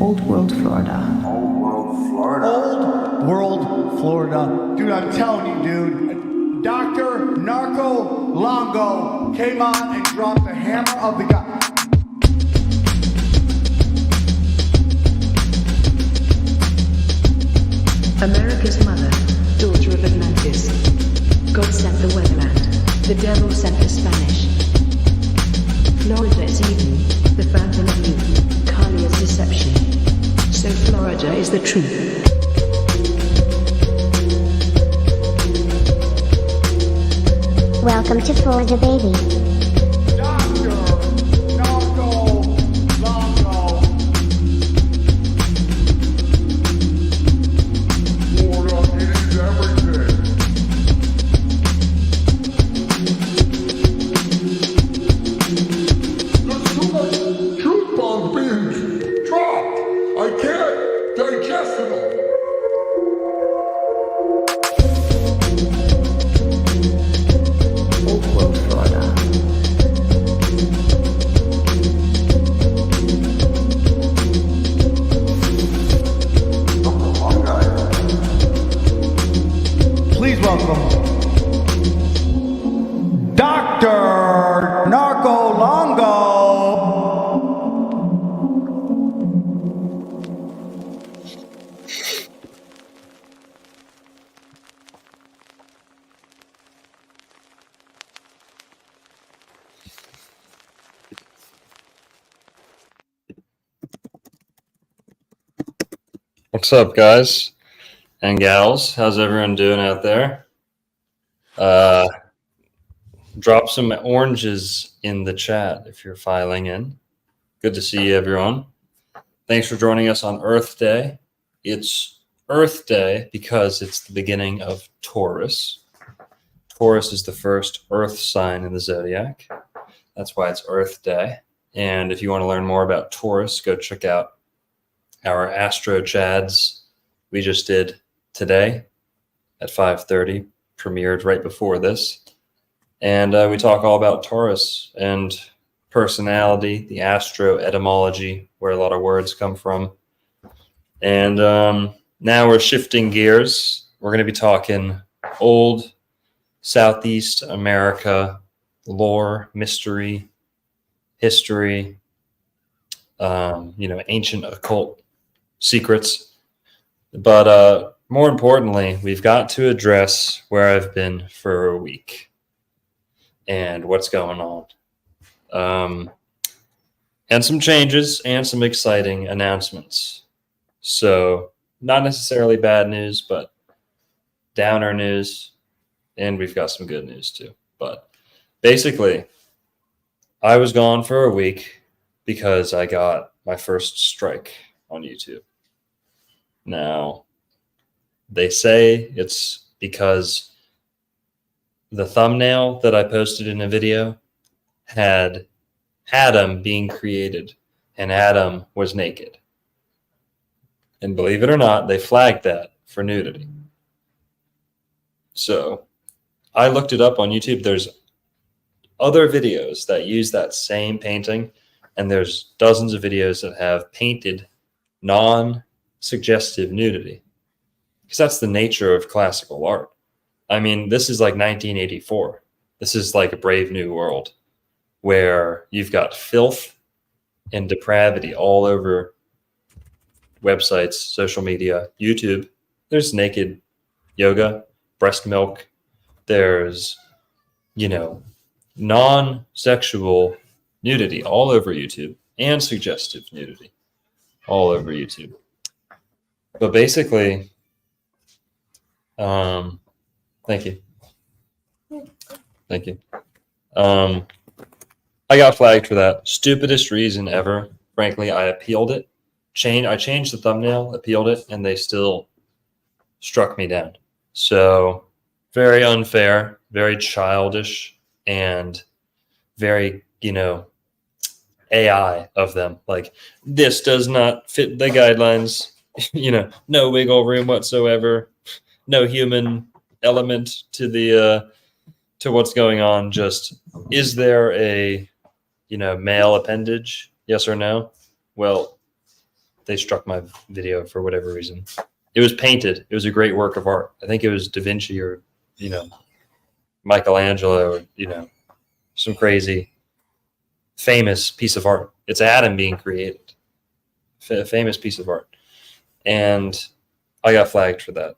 Old World, Florida. Old World, Florida. Old World, Florida. Dude, I'm telling you, dude. Dr. Narco Longo came on and dropped the hammer of the god. America's mother, daughter of Atlantis. God sent the weatherland. The devil sent the Spanish. Florida is Eden, the fountain of youth. Kali is deception. So Florida is the truth. Welcome to Florida, baby. Dr. Narco Longo. Florida, it is everything. There's too much truth bomb being dropped. I can't digest it all. Old World, Florida. Please welcome Dr. Narco Longo. What's up, guys and gals? How's everyone doing out there? Drop some oranges in the chat if you're filing in. Good to see you, everyone. Thanks for joining us on Earth Day. It's Earth Day because it's the beginning of Taurus. Taurus is the first Earth sign in the zodiac. That's why it's Earth Day. And if you want to learn more about Taurus, go check out our Astro Chads we just did today at 5:30, premiered right before this. And we talk all about Taurus and personality, the astro etymology, where a lot of words come from. And now we're shifting gears. We're going to be talking old Southeast America lore, mystery, history, ancient occult secrets. But more importantly, we've got to address where I've been for a week and what's going on. And some changes and some exciting announcements. So not necessarily bad news, but downer news. And we've got some good news too. But basically, I was gone for a week because I got my first strike on YouTube. Now, they say it's because the thumbnail that I posted in a video had Adam being created, and Adam was naked. And believe it or not, they flagged that for nudity. So I looked it up on YouTube. There's other videos that use that same painting, and there's dozens of videos that have painted non-suggestive nudity, because that's the nature of classical art. I mean, this is like 1984. This is like a Brave New World, where you've got filth and depravity all over websites, social media, YouTube. There's naked yoga, breast milk. There's, non-sexual nudity all over YouTube, and suggestive nudity all over YouTube. But basically, thank you. I got flagged for that. Stupidest reason ever. Frankly, I appealed it. I changed the thumbnail, appealed it, and they still struck me down. So very unfair, very childish, and very, AI of them. Like, this does not fit the guidelines. No wiggle room whatsoever. No human element to the to what's going on. Just, is there a, male appendage? Yes or no? Well, they struck my video for whatever reason. It was painted. It was a great work of art. I think it was Da Vinci or, Michelangelo or, some crazy famous piece of art. It's Adam being created. Famous piece of art. And I got flagged for that.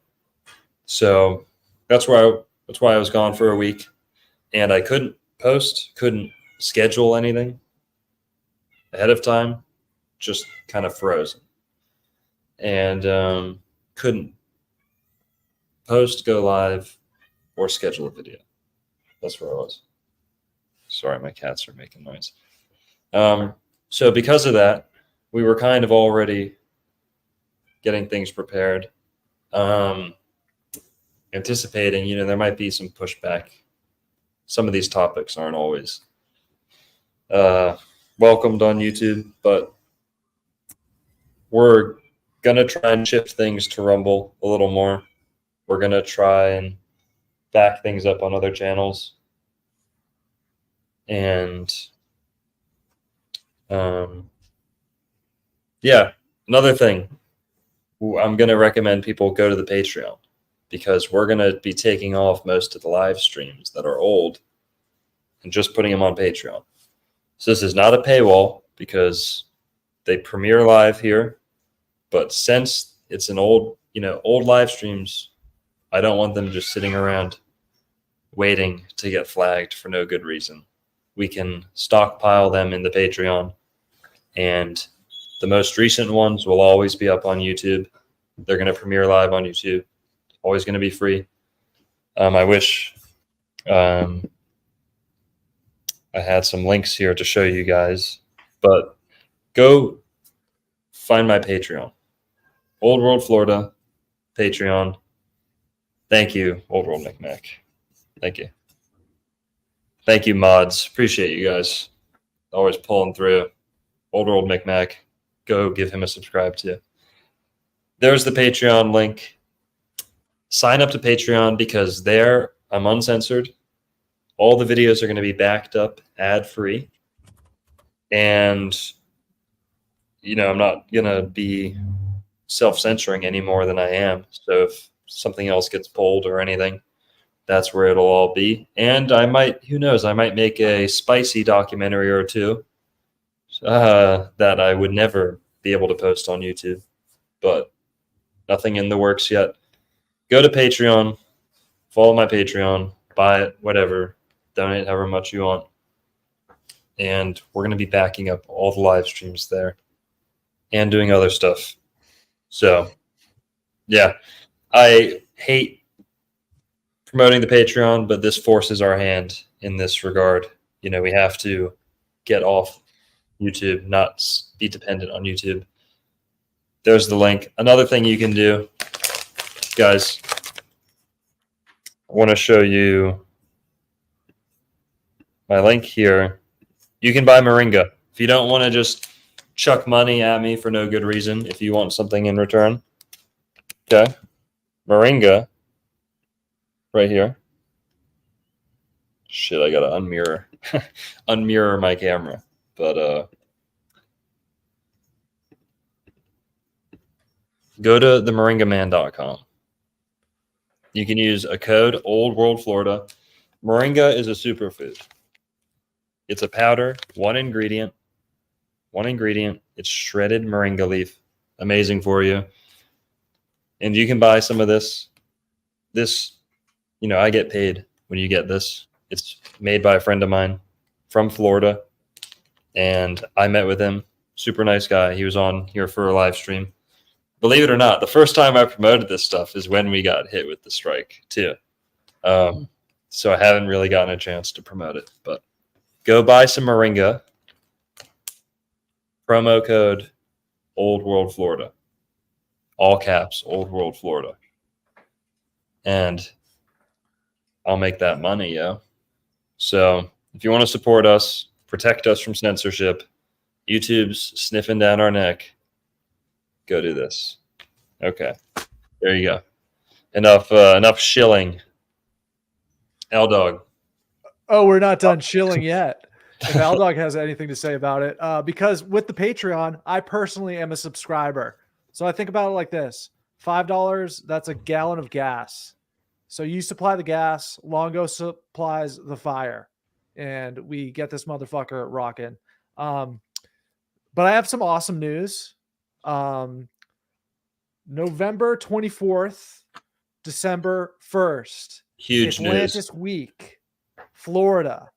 So that's why I was gone for a week, and I couldn't post, couldn't schedule anything ahead of time, just kind of frozen. And couldn't post, go live, or schedule a video. That's where I was. Sorry, my cats are making noise. So because of that, we were kind of already getting things prepared, anticipating, there might be some pushback. Some of these topics aren't always welcomed on YouTube, but we're going to try and shift things to Rumble a little more. We're going to try and back things up on other channels. And yeah, another thing, I'm going to recommend people go to the Patreon, because we're going to be taking off most of the live streams that are old and just putting them on Patreon. So this is not a paywall, because they premiere live here. But since it's an old live streams, I don't want them just sitting around waiting to get flagged for no good reason. We can stockpile them in the Patreon, and the most recent ones will always be up on YouTube. They're going to premiere live on YouTube. Always going to be free. I wish I had some links here to show you guys, but go find my Patreon. Old World Florida, Patreon. Thank you, Old World McMac. Thank you. Thank you, mods. Appreciate you guys. Always pulling through. Old World McMac. Go give him a subscribe too. There's the Patreon link. Sign up to Patreon, because there I'm uncensored. All the videos are going to be backed up ad-free. And, I'm not going to be self-censoring any more than I am. So if something else gets pulled or anything, that's where it'll all be. And I might, who knows, I might make a spicy documentary or two that I would never be able to post on YouTube. But nothing in the works yet. Go to Patreon, follow my Patreon, buy it, whatever, donate however much you want. And we're going to be backing up all the live streams there and doing other stuff. So, yeah, I hate promoting the Patreon, but this forces our hand in this regard. We have to get off YouTube, not be dependent on YouTube. There's the link. Another thing you can do, guys, I want to show you my link here. You can buy Moringa. If you don't want to just chuck money at me for no good reason, if you want something in return, okay, Moringa right here. Shit, I gotta unmirror my camera, but go to themoringaman.com. You can use a code Old World Florida. Moringa is a superfood. It's a powder, one ingredient. It's shredded moringa leaf. Amazing for you. And you can buy some of this. This, I get paid when you get this. It's made by a friend of mine from Florida. And I met with him. Super nice guy. He was on here for a live stream. Believe it or not, the first time I promoted this stuff is when we got hit with the strike too. So I haven't really gotten a chance to promote it, but go buy some Moringa. Promo code Old World Florida. All caps, Old World Florida. And I'll make that money, yo. So if you want to support us, protect us from censorship, YouTube's sniffing down our neck, go do this. Okay, there you go. Enough shilling. L-Dog, Oh, we're not done chilling yet. If Aldog has anything to say about it, because with the Patreon, I personally am a subscriber. So I think about it like this: $5, that's a gallon of gas. So you supply the gas, Longo supplies the fire, and we get this motherfucker rocking. But I have some awesome news. November 24th, December 1st, Huge Atlantis news. Week, Florida.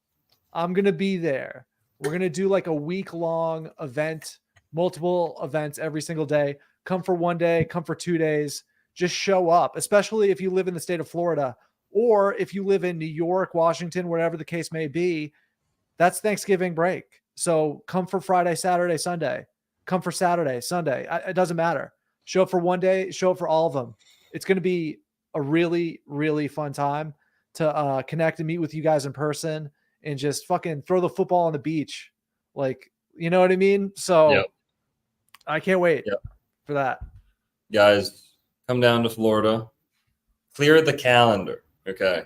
I'm going to be there. We're going to do like a week-long event, multiple events every single day. Come for one day, come for 2 days. Just show up, especially if you live in the state of Florida or if you live in New York, Washington, wherever the case may be. That's Thanksgiving break. So come for Friday, Saturday, Sunday. Come for Saturday, Sunday. It doesn't matter. Show up for one day, show up for all of them. It's going to be a really, really fun time to connect and meet with you guys in person and just fucking throw the football on the beach. Like, you know what I mean? So Yep. I can't wait Yep. for that. Guys, come down to Florida. Clear the calendar, okay?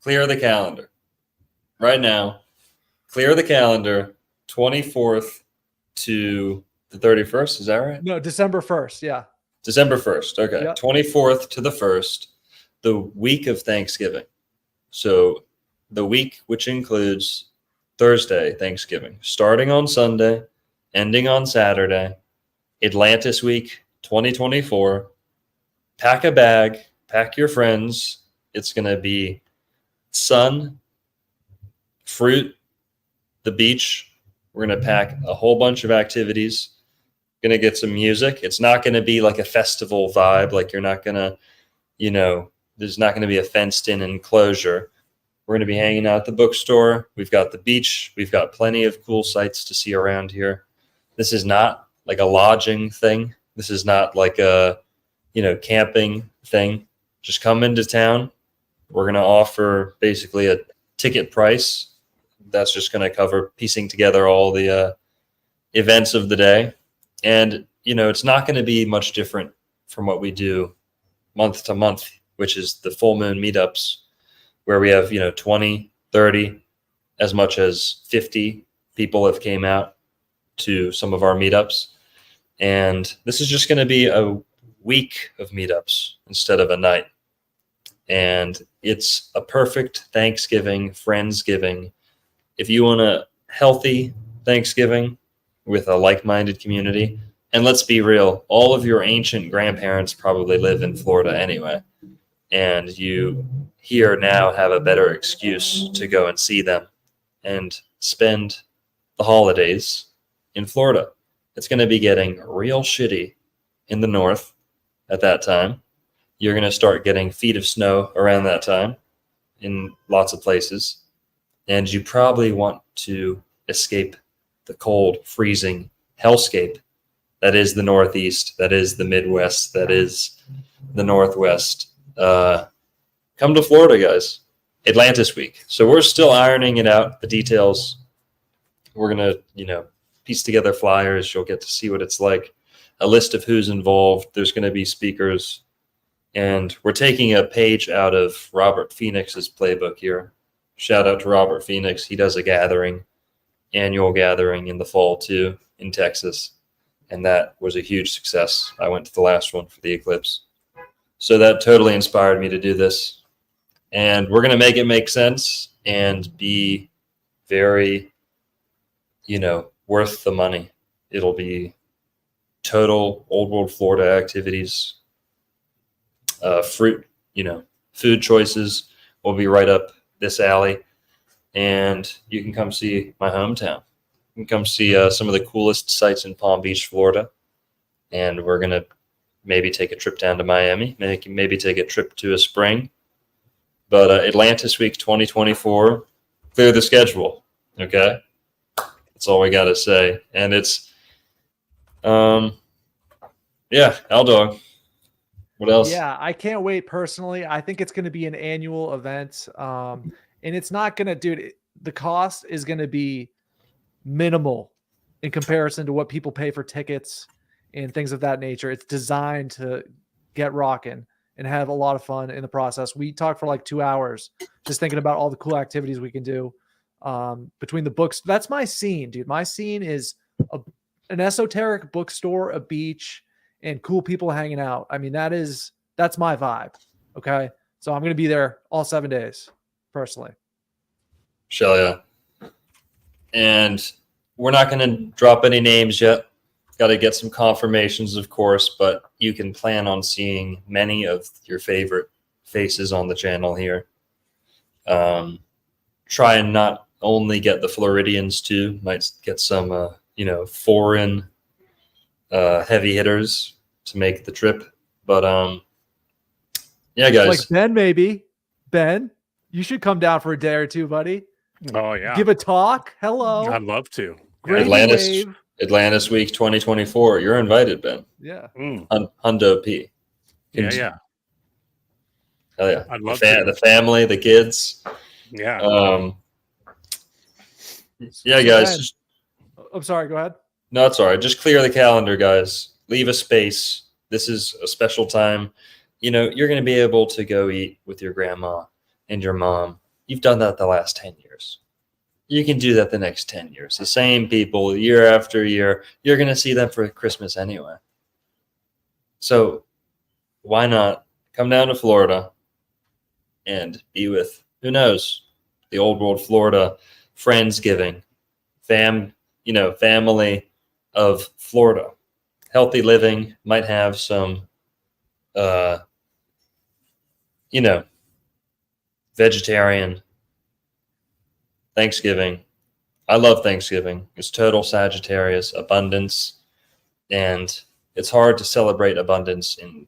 Clear the calendar. Right now, clear the calendar 24th to the 31st. Is that right? No, December 1st. Yeah. December 1st. Okay. Yep. 24th to the 1st, the week of Thanksgiving. So the week which includes Thursday, Thanksgiving, starting on Sunday, ending on Saturday, Atlantis Week 2024. Pack a bag, pack your friends. It's going to be sun, fruit, the beach. We're going to pack a whole bunch of activities. Going to get some music. It's not going to be like a festival vibe. Like you're not going to, there's not going to be a fenced in enclosure. We're going to be hanging out at the bookstore. We've got the beach. We've got plenty of cool sights to see around here. This is not like a lodging thing. This is not like a, camping thing. Just come into town. We're going to offer basically a ticket price. That's just going to cover piecing together all the events of the day. And, it's not going to be much different from what we do month to month, which is the full moon meetups where we have, 20, 30, as much as 50 people have came out to some of our meetups. And this is just going to be a week of meetups instead of a night. And it's a perfect Thanksgiving, Friendsgiving. If you want a healthy Thanksgiving with a like-minded community, and let's be real, all of your ancient grandparents probably live in Florida anyway. And you here now have a better excuse to go and see them and spend the holidays in Florida. It's going to be getting real shitty in the north at that time. You're going to start getting feet of snow around that time in lots of places. And you probably want to escape the cold, freezing hellscape that is the Northeast, that is the Midwest, that is the Northwest. Come to Florida, guys. Atlantis Week. So we're still ironing it out, the details. We're going to, piece together flyers. You'll get to see what it's like. A list of who's involved. There's going to be speakers. And we're taking a page out of Robert Phoenix's playbook here. Shout out to Robert Phoenix. He does a annual gathering in the fall too, in Texas. And that was a huge success. I went to the last one for the eclipse. So that totally inspired me to do this. And we're going to make it make sense and be very, worth the money. It'll be total old world Florida activities. Fruit, food choices will be right up this alley. And you can come see my hometown. You can come see some of the coolest sites in Palm Beach, Florida. And we're going to maybe take a trip down to Miami, maybe take a trip to a spring. But Atlantis Week 2024, clear the schedule, okay? That's all we got to say. And it's, Aldog, what else? Yeah, I can't wait personally. I think it's going to be an annual event. And it's not going to, dude, the cost is going to be minimal in comparison to what people pay for tickets and things of that nature. It's designed to get rocking. and have a lot of fun in the process. We talked for like 2 hours just thinking about all the cool activities we can do between the books. That's my scene, dude. My scene is an esoteric bookstore, a beach, and cool people hanging out. I mean, that's my vibe. Okay. So I'm going to be there all 7 days personally. Shall ya? And we're not going to drop any names yet. Got to get some confirmations, of course, but you can plan on seeing many of your favorite faces on the channel here. Try and not only get the Floridians too, might get some, foreign heavy hitters to make the trip. But yeah, guys. Like Ben, maybe. Ben, you should come down for a day or two, buddy. Oh yeah. Give a talk. Hello. I'd love to. Great wave. Atlantis Week 2024. You're invited, Ben. Yeah. Hundo P. Yeah. Hell yeah. I'd love to. The family, the kids. Yeah. Yeah, guys. I'm sorry. Go ahead. No, it's all right. Just clear the calendar, guys. Leave a space. This is a special time. You're going to be able to go eat with your grandma and your mom. You've done that the last 10 years. You can do that the next 10 years. The same people year after year. You're going to see them for Christmas anyway. So why not come down to Florida and be with, who knows, the old world Florida Friendsgiving, family of Florida. Healthy living, might have some, vegetarian Thanksgiving. I love Thanksgiving. It's total Sagittarius abundance, and it's hard to celebrate abundance in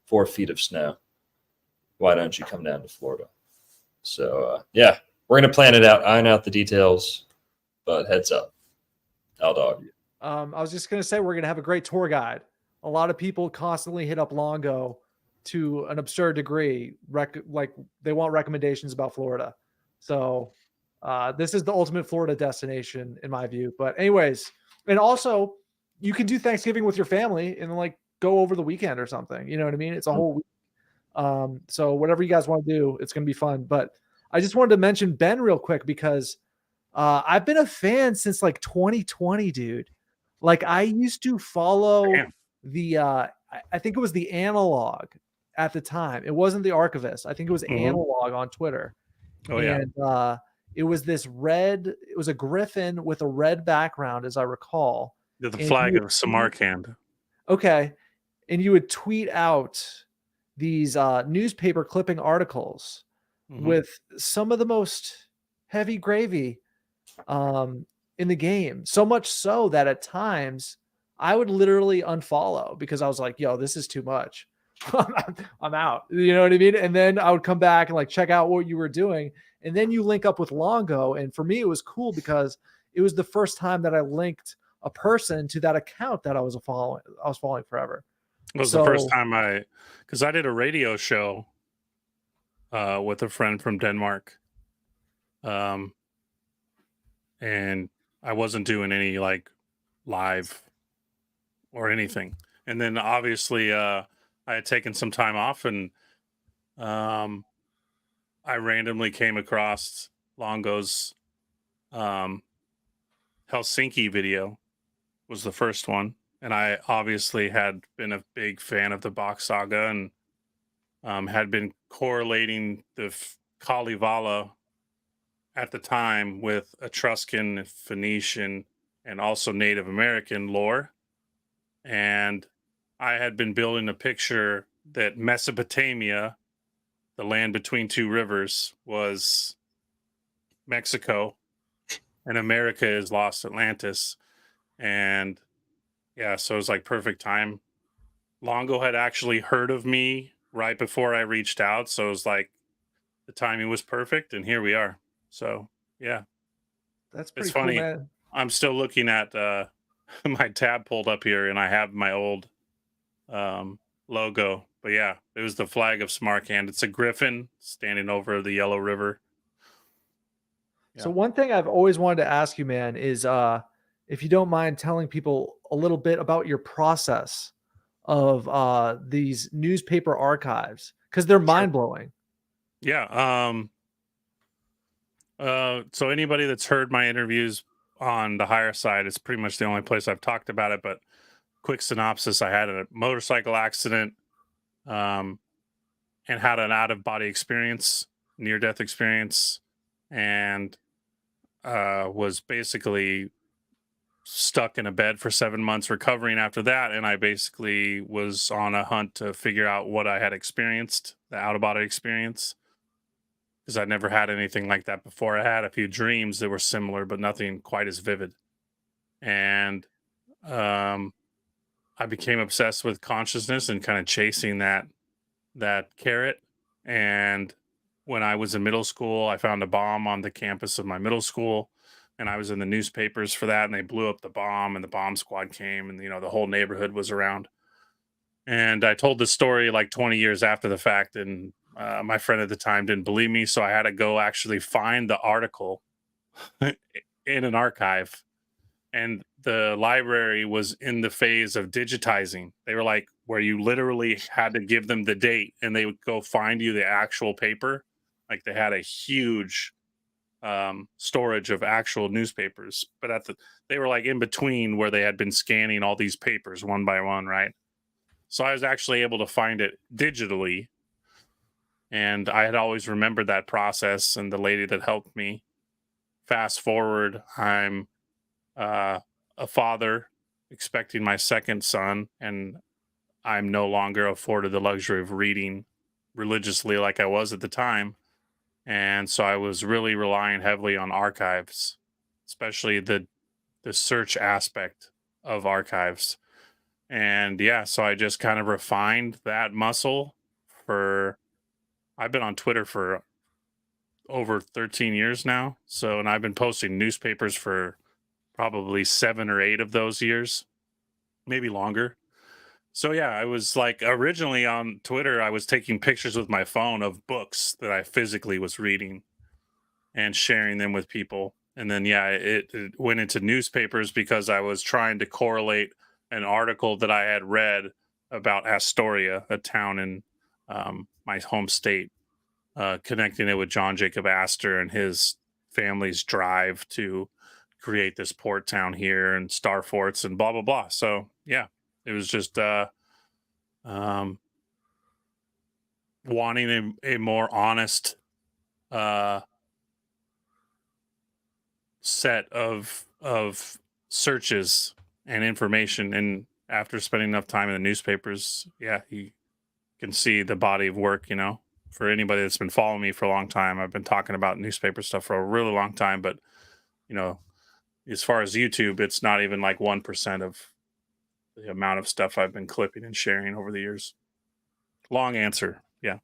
4 feet of snow. Why don't you come down to Florida? So yeah, we're gonna plan it out, iron out the details, but heads up, Dog. I was just gonna say we're gonna have a great tour guide. A lot of people constantly hit up Longo to an absurd degree, like they want recommendations about Florida. So this is the ultimate Florida destination in my view. But anyways, and also you can do Thanksgiving with your family and then like go over the weekend or something. You know what I mean? It's a whole week. So whatever you guys want to do, it's going to be fun. But I just wanted to mention Ben real quick because I've been a fan since like 2020, dude. Like I used to follow the, I think it was the Analog at the time. It wasn't the Archivist. I think it was Analog on Twitter. Oh yeah. And it was this it was a griffin with a red background, as I recall. The flag of Samarkand. Okay. And you would tweet out these newspaper clipping articles with some of the most heavy gravy in the game. So much so that at times I would literally unfollow because I was like, yo, this is too much. I'm out. You know what I mean? And then I would come back and like check out what you were doing. And then you link up with Longo. And for me, it was cool because it was the first time that I linked a person to that account that I was following forever. It was the first time because I did a radio show with a friend from Denmark. And I wasn't doing any like live or anything. And then obviously I had taken some time off and I randomly came across Longo's Helsinki video was the first one. And I obviously had been a big fan of the Box Saga and had been correlating the Kalevala at the time with Etruscan, Phoenician, and also Native American lore. And I had been building a picture that Mesopotamia, the land between two rivers, was Mexico and America is Lost Atlantis. And yeah, so it was like perfect time. Longo had actually heard of me right before I reached out. So it was like the timing was perfect. And here we are. So yeah, that's pretty it's funny. Cool, man. I'm still looking at my tab pulled up here and I have my old logo. But yeah, it was the flag of Samarkand. It's a griffin standing over the Yellow River. Yeah. So one thing I've always wanted to ask you, man, is if you don't mind telling people a little bit about your process of these newspaper archives because they're mind blowing. Yeah. So anybody that's heard my interviews on the higher side, it's pretty much the only place I've talked about it. But quick synopsis: I had a motorcycle accident, and had an out of body experience, near death experience, and was basically stuck in a bed for 7 months recovering after that. And I basically was on a hunt to figure out what I had experienced, the out of body experience, because I'd never had anything like that before. I had a few dreams that were similar, but nothing quite as vivid. And I became obsessed with consciousness and kind of chasing that carrot. And when I was in middle school, I found a bomb on the campus of my middle school, and I was in the newspapers for that, and they blew up the bomb, and the bomb squad came, and the whole neighborhood was around. And I told this story like 20 years after the fact, and my friend at the time didn't believe me, so I had to go actually find the article in an archive. And the library was in the phase of digitizing. They were like, where you literally had to give them the date and they would go find you the actual paper. Like, they had a huge storage of actual newspapers, but they were like in between where they had been scanning all these papers one by one, right? So I was actually able to find it digitally, and I had always remembered that process and the lady that helped me. Fast forward, I'm a father expecting my second son, and I'm no longer afforded the luxury of reading religiously like I was at the time. And so I was really relying heavily on archives, especially the search aspect of archives. And yeah, so I just kind of refined that muscle I've been on Twitter for over 13 years now. So, and I've been posting newspapers for probably 7 or 8 of those years, maybe longer. So yeah, I was like, originally on Twitter, I was taking pictures with my phone of books that I physically was reading and sharing them with people. And then, yeah, it went into newspapers because I was trying to correlate an article that I had read about Astoria, a town in my home state, connecting it with John Jacob Astor and his family's drive to create this port town here and star forts and blah, blah, blah. So yeah, it was just wanting a more honest set of searches and information. And after spending enough time in the newspapers, yeah, you can see the body of work. For anybody that's been following me for a long time, I've been talking about newspaper stuff for a really long time. But as far as YouTube, it's not even like 1% of the amount of stuff I've been clipping and sharing over the years. Long answer. Yeah.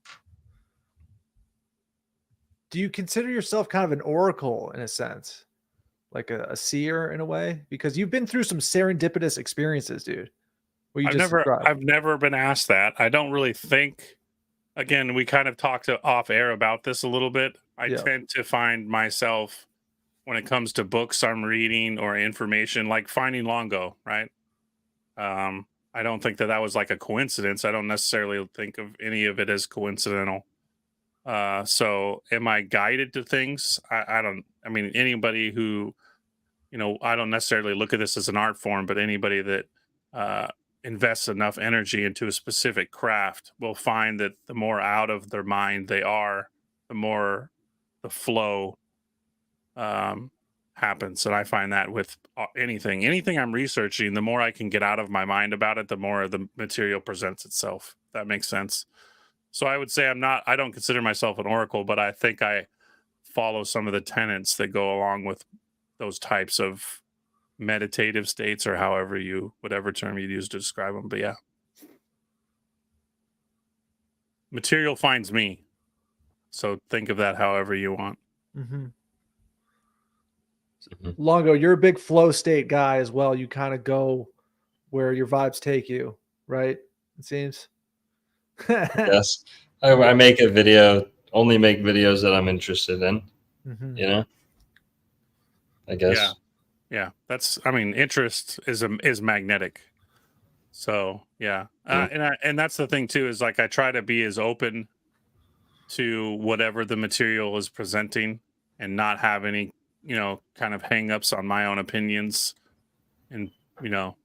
Do you consider yourself kind of an oracle in a sense, like a seer in a way? Because you've been through some serendipitous experiences, dude. I've never been asked that. I don't really think. Again, we kind of talked off air about this a little bit. I tend to find myself, when it comes to books I'm reading or information, like finding Longo, right? I don't think that was like a coincidence. I don't necessarily think of any of it as coincidental. So am I guided to things? I mean, anybody who, I don't necessarily look at this as an art form, but anybody that invests enough energy into a specific craft will find that the more out of their mind they are, the more the flow happens. And I find that with anything I'm researching, the more I can get out of my mind about it, the more the material presents itself. If that makes sense. So I would say I don't consider myself an oracle, but I think I follow some of the tenets that go along with those types of meditative states, or whatever term you use to describe them. But yeah, material finds me. So think of that however you want. Mm-hmm. Longo, you're a big flow state guy as well. You kind of go where your vibes take you, right? It seems. Yes. I only make videos that I'm interested in, Mm-hmm. I guess. Yeah. Interest is magnetic. So yeah, and that's the thing too, is like I try to be as open to whatever the material is presenting and not have any, kind of hang-ups on my own opinions. And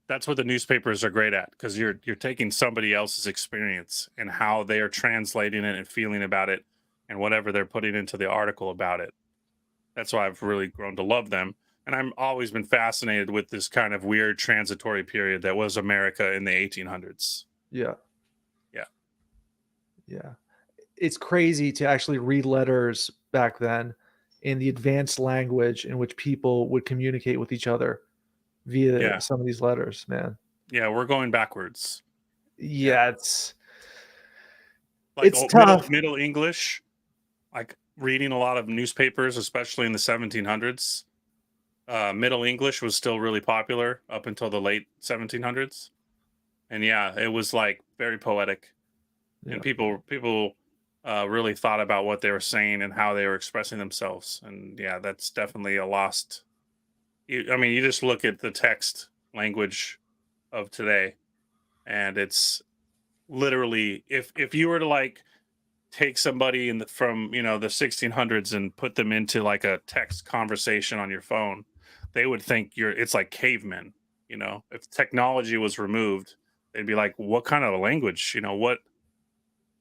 that's what the newspapers are great at, because you're taking somebody else's experience and how they are translating it and feeling about it and whatever they're putting into the article about it. That's why I've really grown to love them. And I've always been fascinated with this kind of weird transitory period that was America in the 1800s. Yeah. Yeah. Yeah. It's crazy to actually read letters back then in the advanced language in which people would communicate with each other via some of these letters, man. Yeah, we're going backwards. Yeah, it's tough. Middle English, like reading a lot of newspapers, especially in the 1700s. Middle English was still really popular up until the late 1700s. And yeah, it was like very poetic. Yeah. And people really thought about what they were saying and how they were expressing themselves. And yeah, that's definitely a lost. You just look at the text language of today, and it's literally, if you were to like take somebody from the 1600s and put them into like a text conversation on your phone, they would think it's like cavemen. If technology was removed, they'd be like, what kind of a language? What?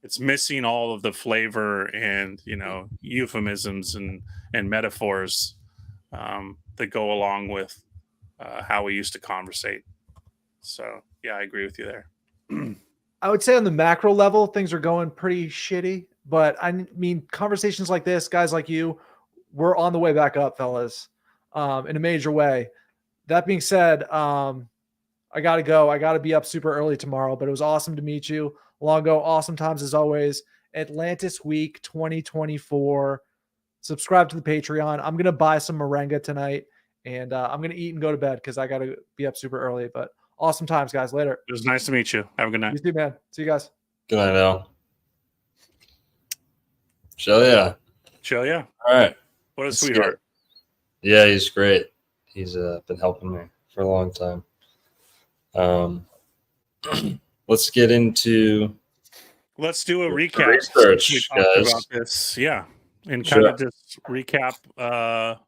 It's missing all of the flavor and euphemisms and metaphors that go along with how we used to conversate. So yeah, I agree with you there. I would say on the macro level, things are going pretty shitty. But I mean, conversations like this, guys like you, we're on the way back up, fellas, in a major way. That being said, I got to go. I got to be up super early tomorrow, but it was awesome to meet you. Longo, awesome times as always. Atlantis Week 2024. Subscribe to the Patreon. I'm going to buy some moringa tonight, and I'm going to eat and go to bed because I got to be up super early. But awesome times, guys. Later. It was nice to meet you. Have a good night. You too, man. See you guys. Good night, Al. Show yeah. All right. What a sweetheart. Yeah, he's great. He's been helping me for a long time. Let's get into. Let's do a recap. Research, guys. About this, yeah, and kind of just recap.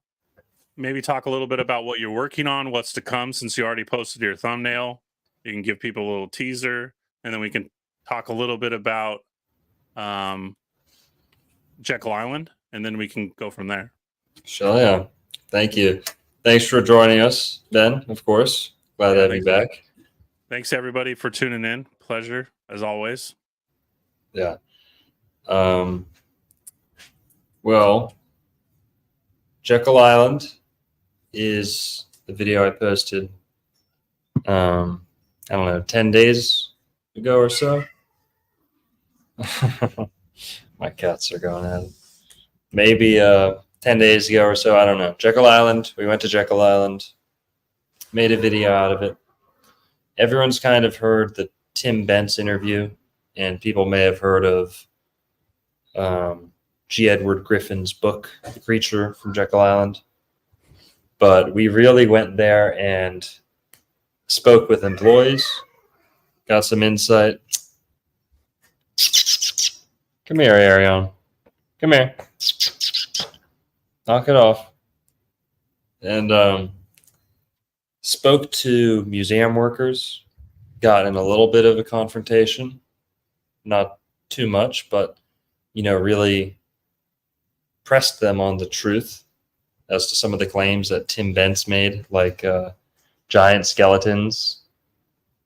Maybe talk a little bit about what you're working on, what's to come, since you already posted your thumbnail. You can give people a little teaser, and then we can talk a little bit about Jekyll Island, and then we can go from there. Sure, yeah. Thank you. Thanks for joining us, Ben, of course. Glad to have you back. Thanks, everybody, for tuning in. Pleasure, as always. Yeah. Well, Jekyll Island is the video I posted, I don't know, 10 days ago or so. My cats are going at it. Maybe 10 days ago or so. I don't know. Jekyll Island. We went to Jekyll Island. Made a video out of it. Everyone's kind of heard the Tim Bent's interview, and people may have heard of G. Edward Griffin's book, The Creature from Jekyll Island. But we really went there and spoke with employees, got some insight. Come here, Arion. Come here. Knock it off. And spoke to museum workers, got in a little bit of a confrontation. Not too much, but, really pressed them on the truth as to some of the claims that Tim Bent's made, like giant skeletons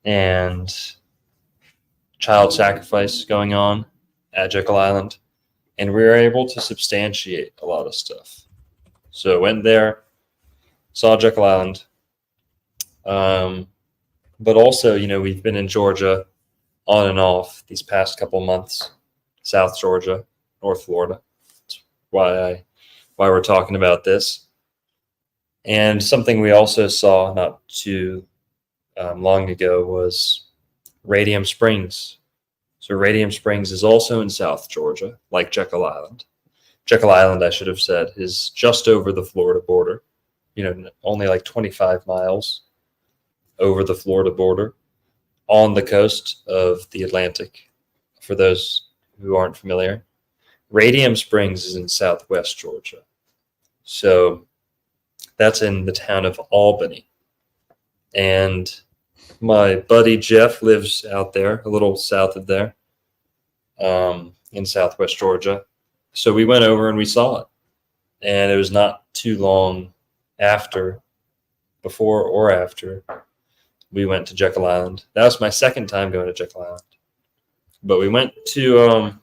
and child sacrifice going on at Jekyll Island. And we were able to substantiate a lot of stuff. So went there, saw Jekyll Island. But also, we've been in Georgia on and off these past couple months. South Georgia, North Florida. That's why we're talking about this. And something we also saw not too long ago was Radium Springs. So Radium Springs is also in South Georgia, like Jekyll Island. Jekyll Island, I should have said, is just over the Florida border. Only like 25 miles over the Florida border. on the coast of the Atlantic. For those who aren't familiar, Radium Springs is in southwest Georgia. So that's in the town of Albany. And my buddy Jeff lives out there, a little south of there, in southwest Georgia. So we went over and we saw it. And it was not too long before or after, we went to Jekyll Island. That was my second time going to Jekyll Island. But we went to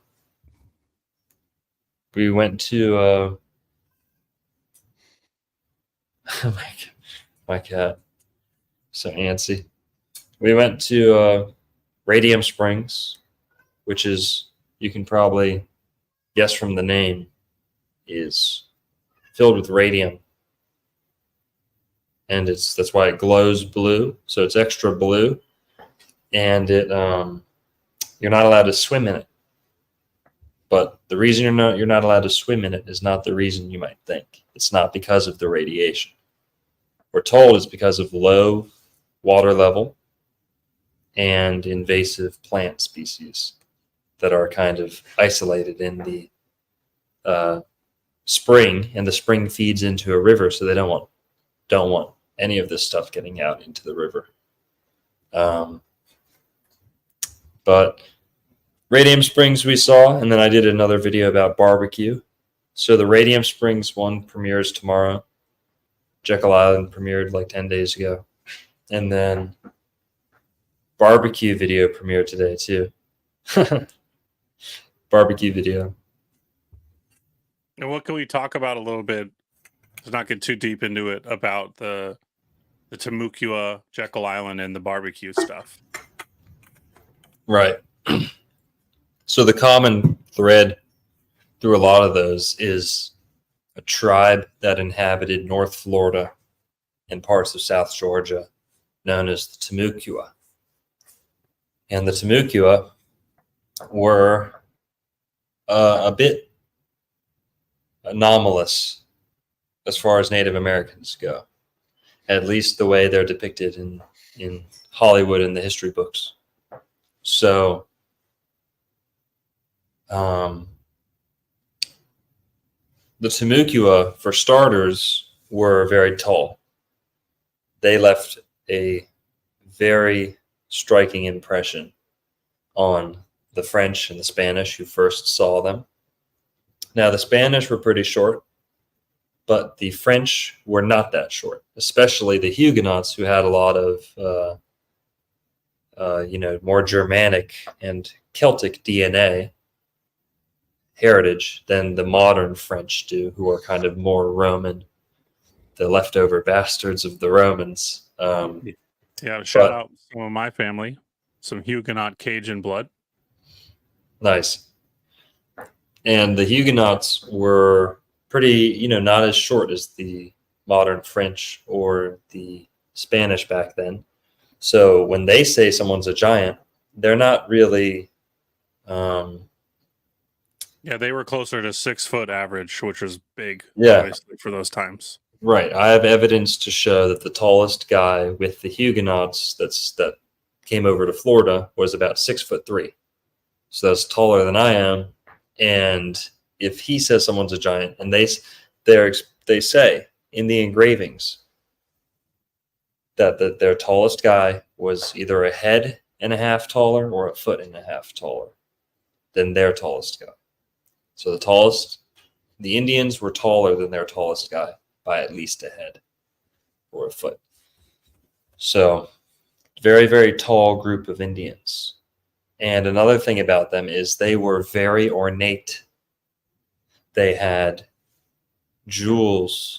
my cat, so antsy. We went to Radium Springs, which is, you can probably guess from the name, is filled with radium. And that's why it glows blue. So it's extra blue. And it you're not allowed to swim in it. But the reason you're not allowed to swim in it is not the reason you might think. It's not because of the radiation. We're told it's because of low water level and invasive plant species that are kind of isolated in the spring, and the spring feeds into a river, so they don't want any of this stuff getting out into the river. But Radium Springs we saw, and then I did another video about barbecue. So the Radium Springs one premieres tomorrow. Jekyll Island premiered like 10 days ago. And then barbecue video premiered today too. Barbecue video. And what can we talk about a little bit, to not get too deep into it, about the Temecula, Jekyll Island, and the barbecue stuff? Right. So the common thread through a lot of those is a tribe that inhabited North Florida and parts of South Georgia known as the Temecula. And the Temecula were a bit anomalous as far as Native Americans go, at least the way they're depicted in Hollywood and the history books. So the Temecula, for starters, were very tall. They left a very striking impression on the French and the Spanish who first saw them. Now, the Spanish were pretty short, but the French were not that short, especially the Huguenots, who had a lot of, more Germanic and Celtic DNA heritage than the modern French do, who are kind of more Roman, the leftover bastards of the Romans. Shout out some of my family, some Huguenot Cajun blood. Nice. And the Huguenots were pretty, not as short as the modern French or the Spanish back then. So when they say someone's a giant, they're not really. They were closer to 6 foot average, which was big, Yeah, obviously, for those times. right. I have evidence to show that the tallest guy with the Huguenots that came over to Florida was about 6'3". So that's taller than I am. And if he says someone's a giant, and they say in the engravings that their tallest guy was either a head and a half taller or a foot and a half taller than their tallest guy. So the Indians were taller than their tallest guy by at least a head or a foot. So very, very tall group of Indians. And another thing about them is they were very ornate. They had jewelry,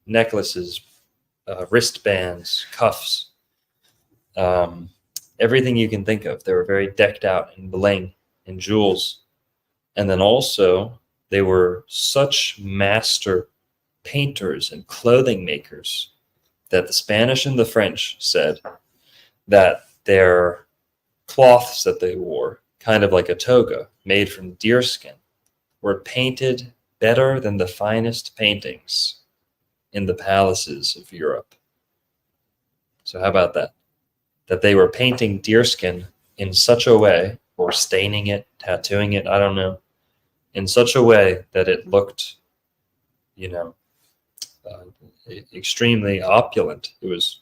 necklaces, wristbands, cuffs, everything you can think of. They were very decked out in bling and jewels. And then also they were such master painters and clothing makers that the Spanish and the French said that their cloths that they wore, kind of like a toga made from deerskin, were painted better than the finest paintings in the palaces of Europe. So how about that? that they were painting deerskin in such a way, or staining it, tattooing it, I don't know, in such a way that it looked, you know, extremely opulent. It was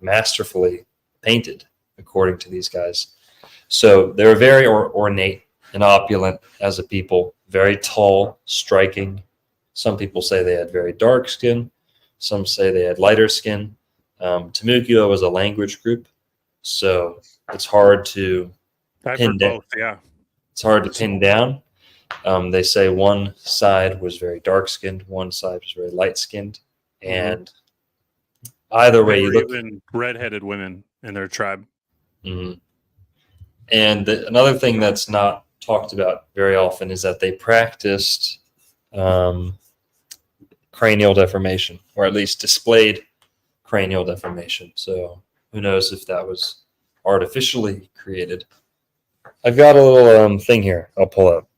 masterfully painted, according to these guys. So they were very ornate and opulent as a people, very tall, striking. Some people say they had very dark skin. Some say they had lighter skin. Temukio was a language group, so it's hard to I've pin heard down. both. Yeah. It's hard to pin down. They say one side was very dark skinned, one side was very light skinned, and either way There you were look. even redheaded women in their tribe. Mhm. And another thing that's not talked about very often is that they practiced cranial deformation, or at least displayed cranial deformation. So who knows if that was artificially created. I've got a little thing here I'll pull up,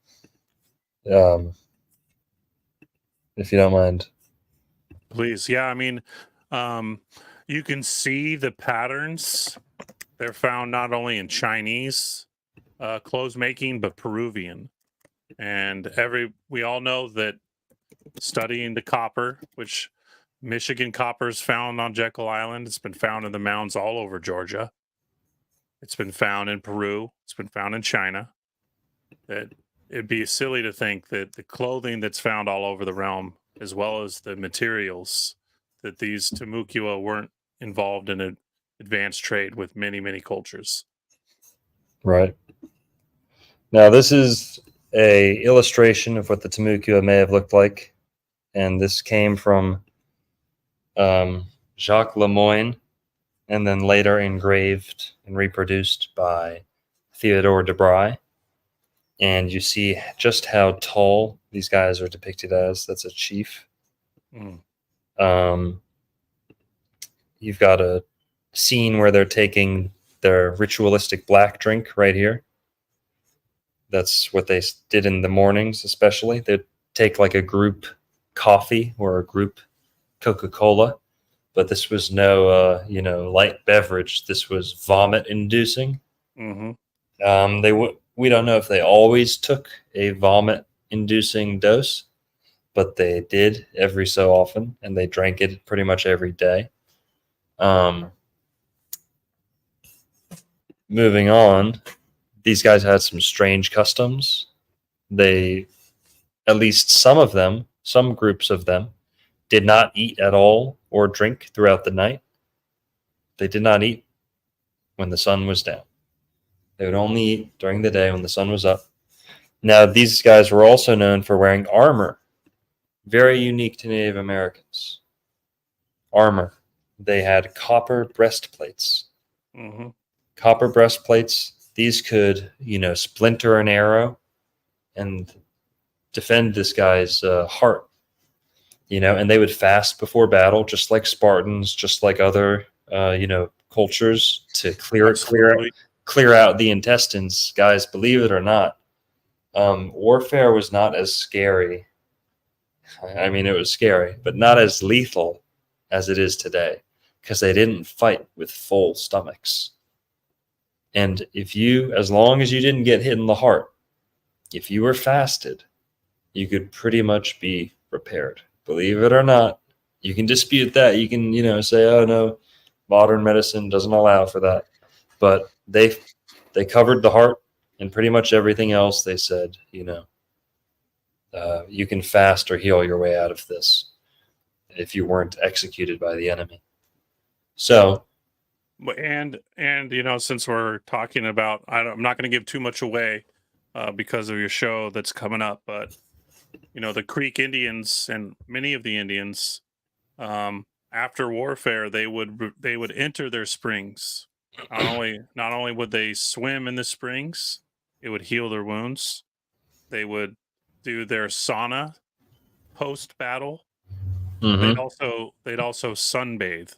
if you don't mind. Please. Yeah. I mean, you can see the patterns. They're found not only in Chinese clothes making, but Peruvian. And we all know that studying the copper, which Michigan copper is found on Jekyll Island. It's been found in the mounds all over Georgia. It's been found in Peru. It's been found in China. That it'd be silly to think that the clothing that's found all over the realm, as well as the materials, that these Temukua weren't involved in an advanced trade with many, many cultures. Right. Now, this is a illustration of what the Temukua may have looked like, and this came from Jacques Lemoyne, and then later engraved and reproduced by Theodore de Bry. And you see just how tall these guys are depicted as. That's a chief. You've got a scene where they're taking their ritualistic black drink right here. That's what they did in the mornings, especially. They'd take like a group coffee or a group Coca-Cola, but this was no, light beverage. This was vomit-inducing. We don't know if they always took a vomit-inducing dose, but they did every so often, and they drank it pretty much every day. Moving on, these guys had some strange customs. At least some groups of them, did not eat at all or drink throughout the night. They did not eat when the sun was down. They would only eat during the day when the sun was up. Now, these guys were also known for wearing armor, very unique to Native Americans. Armor. They had copper breastplates. Copper breastplates. These could, splinter an arrow and defend this guy's heart. And they would fast before battle, just like Spartans, just like other, cultures, to clear out the intestines. Guys, believe it or not, warfare was not as scary. I mean, it was scary, but not as lethal as it is today, because they didn't fight with full stomachs. And as long as you didn't get hit in the heart, if you were fasted, you could pretty much be repaired. Believe it or not, you can dispute that. You can, say, oh no, modern medicine doesn't allow for that. But they covered the heart, and pretty much everything else they said, you can fast or heal your way out of this if you weren't executed by the enemy. So, and since we're talking about, I'm not going to give too much away because of your show that's coming up, but the Creek Indians and many of the Indians, after warfare, they would enter their springs. Not only would they swim in the springs, it would heal their wounds. They would do their sauna post battle. They'd also sunbathe.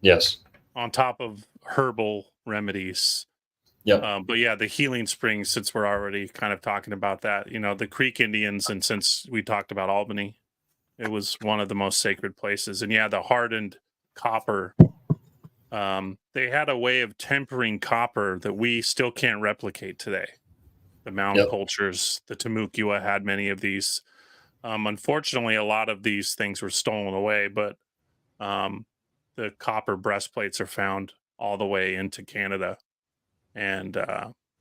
Yes. On top of herbal remedies. Yeah. But yeah, the healing springs, since we're already kind of talking about that, the Creek Indians, and since we talked about Albany, it was one of the most sacred places. And yeah, the hardened copper they had a way of tempering copper that we still can't replicate today. The mound Yep. cultures, the Timucua had many of these. Unfortunately, a lot of these things were stolen away, but the copper breastplates are found all the way into Canada and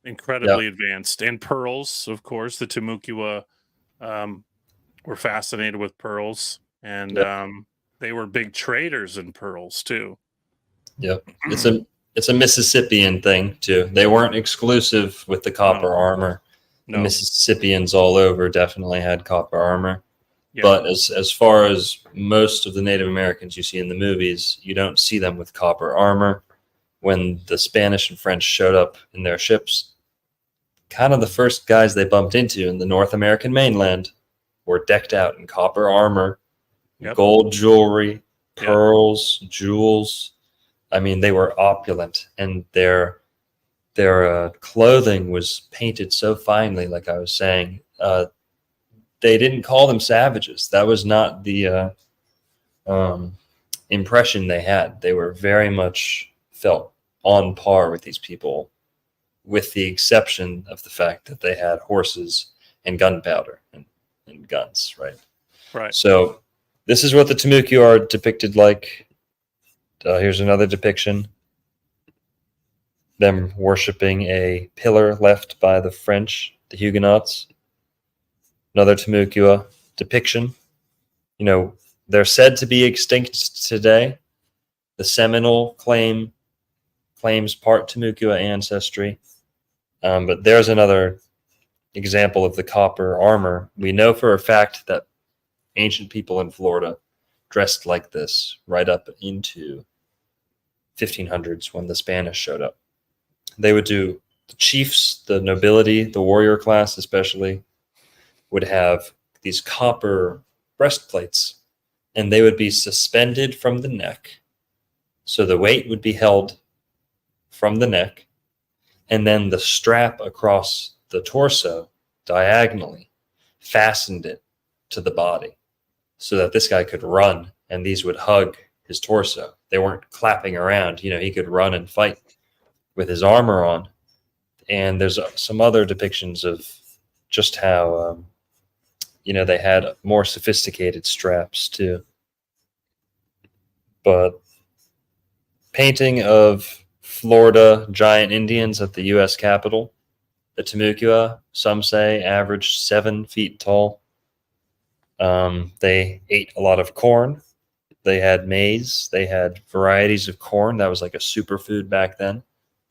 incredibly advanced. And pearls, of course, the Timucua were fascinated with pearls, and they were big traders in pearls too. Yep. It's a Mississippian thing too. They weren't exclusive with the copper armor. The No. Mississippians all over definitely had copper armor. Yeah. But as far as most of the Native Americans you see in the movies, you don't see them with copper armor. When the Spanish and French showed up in their ships, kind of the first guys they bumped into in the North American mainland were decked out in copper armor, gold jewelry, pearls, jewels. I mean, they were opulent, and their clothing was painted so finely, like I was saying. They didn't call them savages. That was not the impression they had. They were very much felt on par with these people, with the exception of the fact that they had horses and gunpowder and guns, right? Right. So this is what the Timucua are depicted like. Here's another depiction. Them worshiping a pillar left by the French, the Huguenots. Another Timucua depiction. You know, they're said to be extinct today. The Seminole claims part Timucua ancestry. But there's another example of the copper armor. We know for a fact that ancient people in Florida dressed like this right up into 1500s when the Spanish showed up. They would do, the chiefs, the nobility, the warrior class especially, would have these copper breastplates, and they would be suspended from the neck. So the weight would be held from the neck, and then the strap across the torso diagonally fastened it to the body so that this guy could run and these would hug his torso. They weren't clapping around. You know, he could run and fight with his armor on. And there's some other depictions of just how, they had more sophisticated straps too. But painting of Florida giant Indians at the U.S. Capitol, the Timucua, some say averaged 7 feet tall. They ate a lot of corn. They had maize. They had varieties of corn. That was like a superfood back then.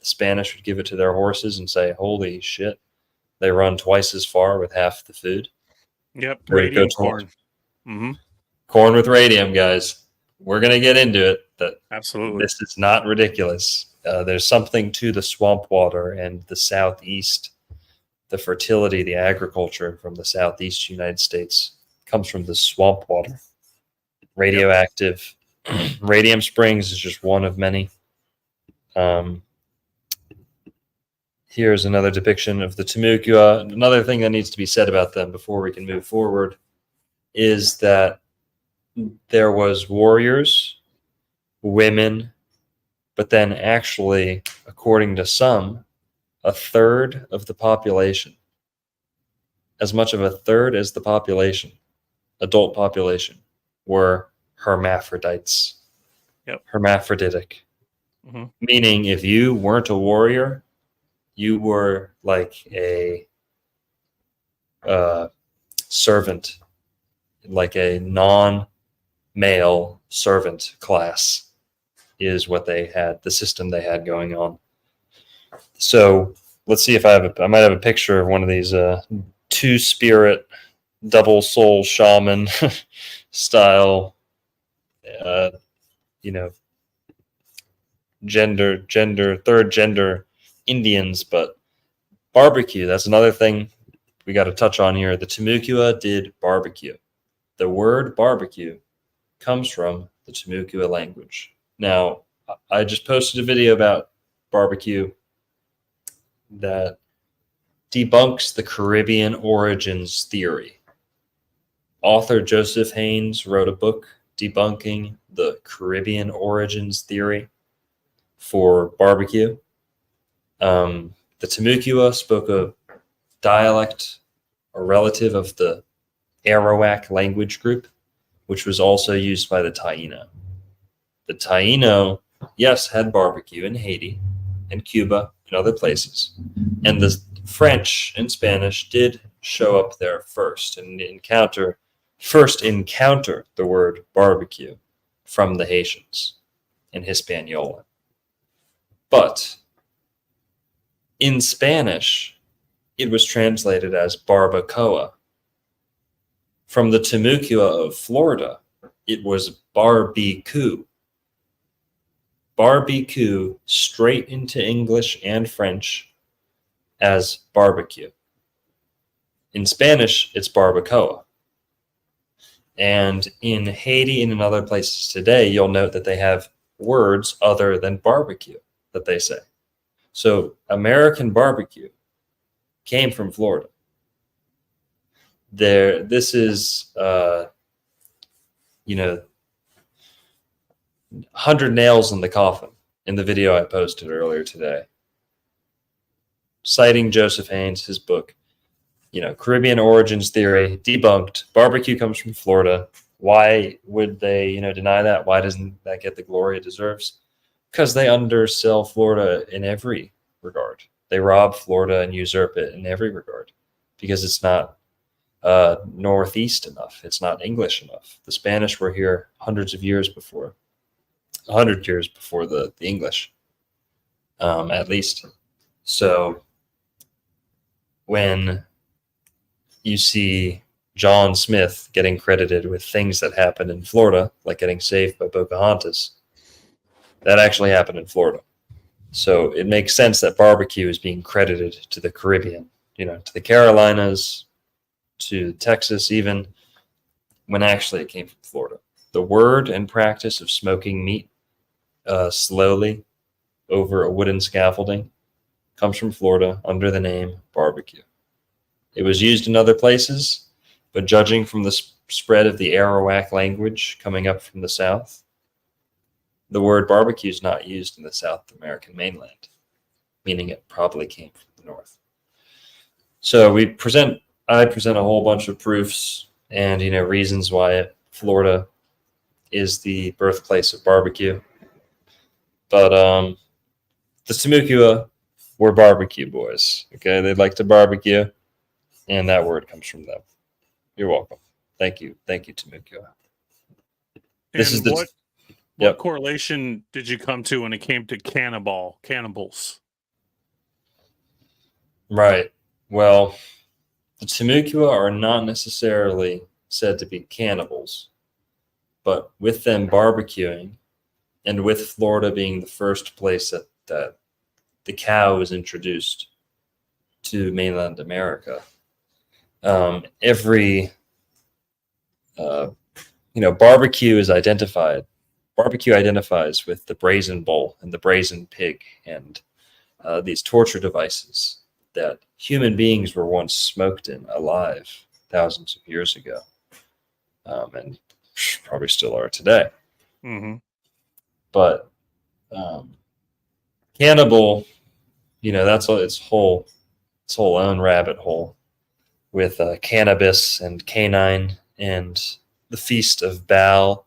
The Spanish would give it to their horses and say, holy shit, they run twice as far with half the food. Yep, radium corn. Corn with radium, guys. We're going to get into it. Absolutely. This is not ridiculous. There's something to the swamp water and the southeast. The fertility, the agriculture from the southeast United States comes from the swamp water. Radioactive. Radium Springs is just one of many. Here's another depiction of the Timucua. Another thing that needs to be said about them before we can move forward is that there was warriors, women, but then actually, according to some, a third of the population, as much of a third as the population, adult population, were hermaphrodites. Yep. Hermaphroditic. Meaning if you weren't a warrior, you were like a servant, like a non-male servant class is what they had, the system they had going on. So let's see if I might have a picture of one of these two-spirit, double-soul shaman style, third gender Indians. But barbecue, that's another thing we got to touch on here. The Timucua did barbecue. The word barbecue comes from the Timucua language. Now, I just posted a video about barbecue that debunks the Caribbean origins theory. Author Joseph Haynes wrote a book debunking the Caribbean origins theory. for barbecue. The Timucua spoke a dialect or relative of the Arawak language group, which was also used by the Taino. The Taino, yes, had barbecue in Haiti and Cuba and other places. And the French and Spanish did show up there first and encounter the word barbecue from the Haitians in Hispaniola. But in Spanish, it was translated as barbacoa. From the Timucua of Florida, it was barbecue. Barbecue straight into English and French as barbecue. In Spanish, it's barbacoa. And in Haiti and in other places today, you'll note that they have words other than barbecue that they say. So American barbecue came from Florida. This is, 100 nails in the coffin in the video I posted earlier today. Citing Joseph Haynes, his book, Caribbean Origins Theory, debunked. Barbecue comes from Florida. Why would they, deny that? Why doesn't that get the glory it deserves? Because they undersell Florida in every regard. They rob Florida and usurp it in every regard because it's not northeast enough. It's not English enough. The Spanish were here hundreds of years before, 100 years before the English, at least. So when you see John Smith getting credited with things that happened in Florida, like getting saved by Pocahontas, that actually happened in Florida. So it makes sense that barbecue is being credited to the Caribbean, to the Carolinas, to Texas even, when actually it came from Florida. The word and practice of smoking meat slowly over a wooden scaffolding comes from Florida under the name barbecue. It was used in other places, but judging from the spread of the Arawak language coming up from the south, the word barbecue is not used in the South American mainland, meaning it probably came from the north. So I present a whole bunch of proofs and reasons why Florida is the birthplace of barbecue. But the Timucua were barbecue boys. Okay, they'd like to barbecue, and that word comes from them. You're welcome. Thank you, Timucua. What correlation did you come to when it came to cannibals? Right. Well, the Timucua are not necessarily said to be cannibals, but with them barbecuing, and with Florida being the first place that the cow was introduced to mainland America, barbecue is identified. Barbecue identifies with the brazen bull and the brazen pig and these torture devices that human beings were once smoked in alive thousands of years ago, and probably still are today. Mm-hmm. But cannibal, that's its whole own rabbit hole with cannabis and canine and the Feast of Baal.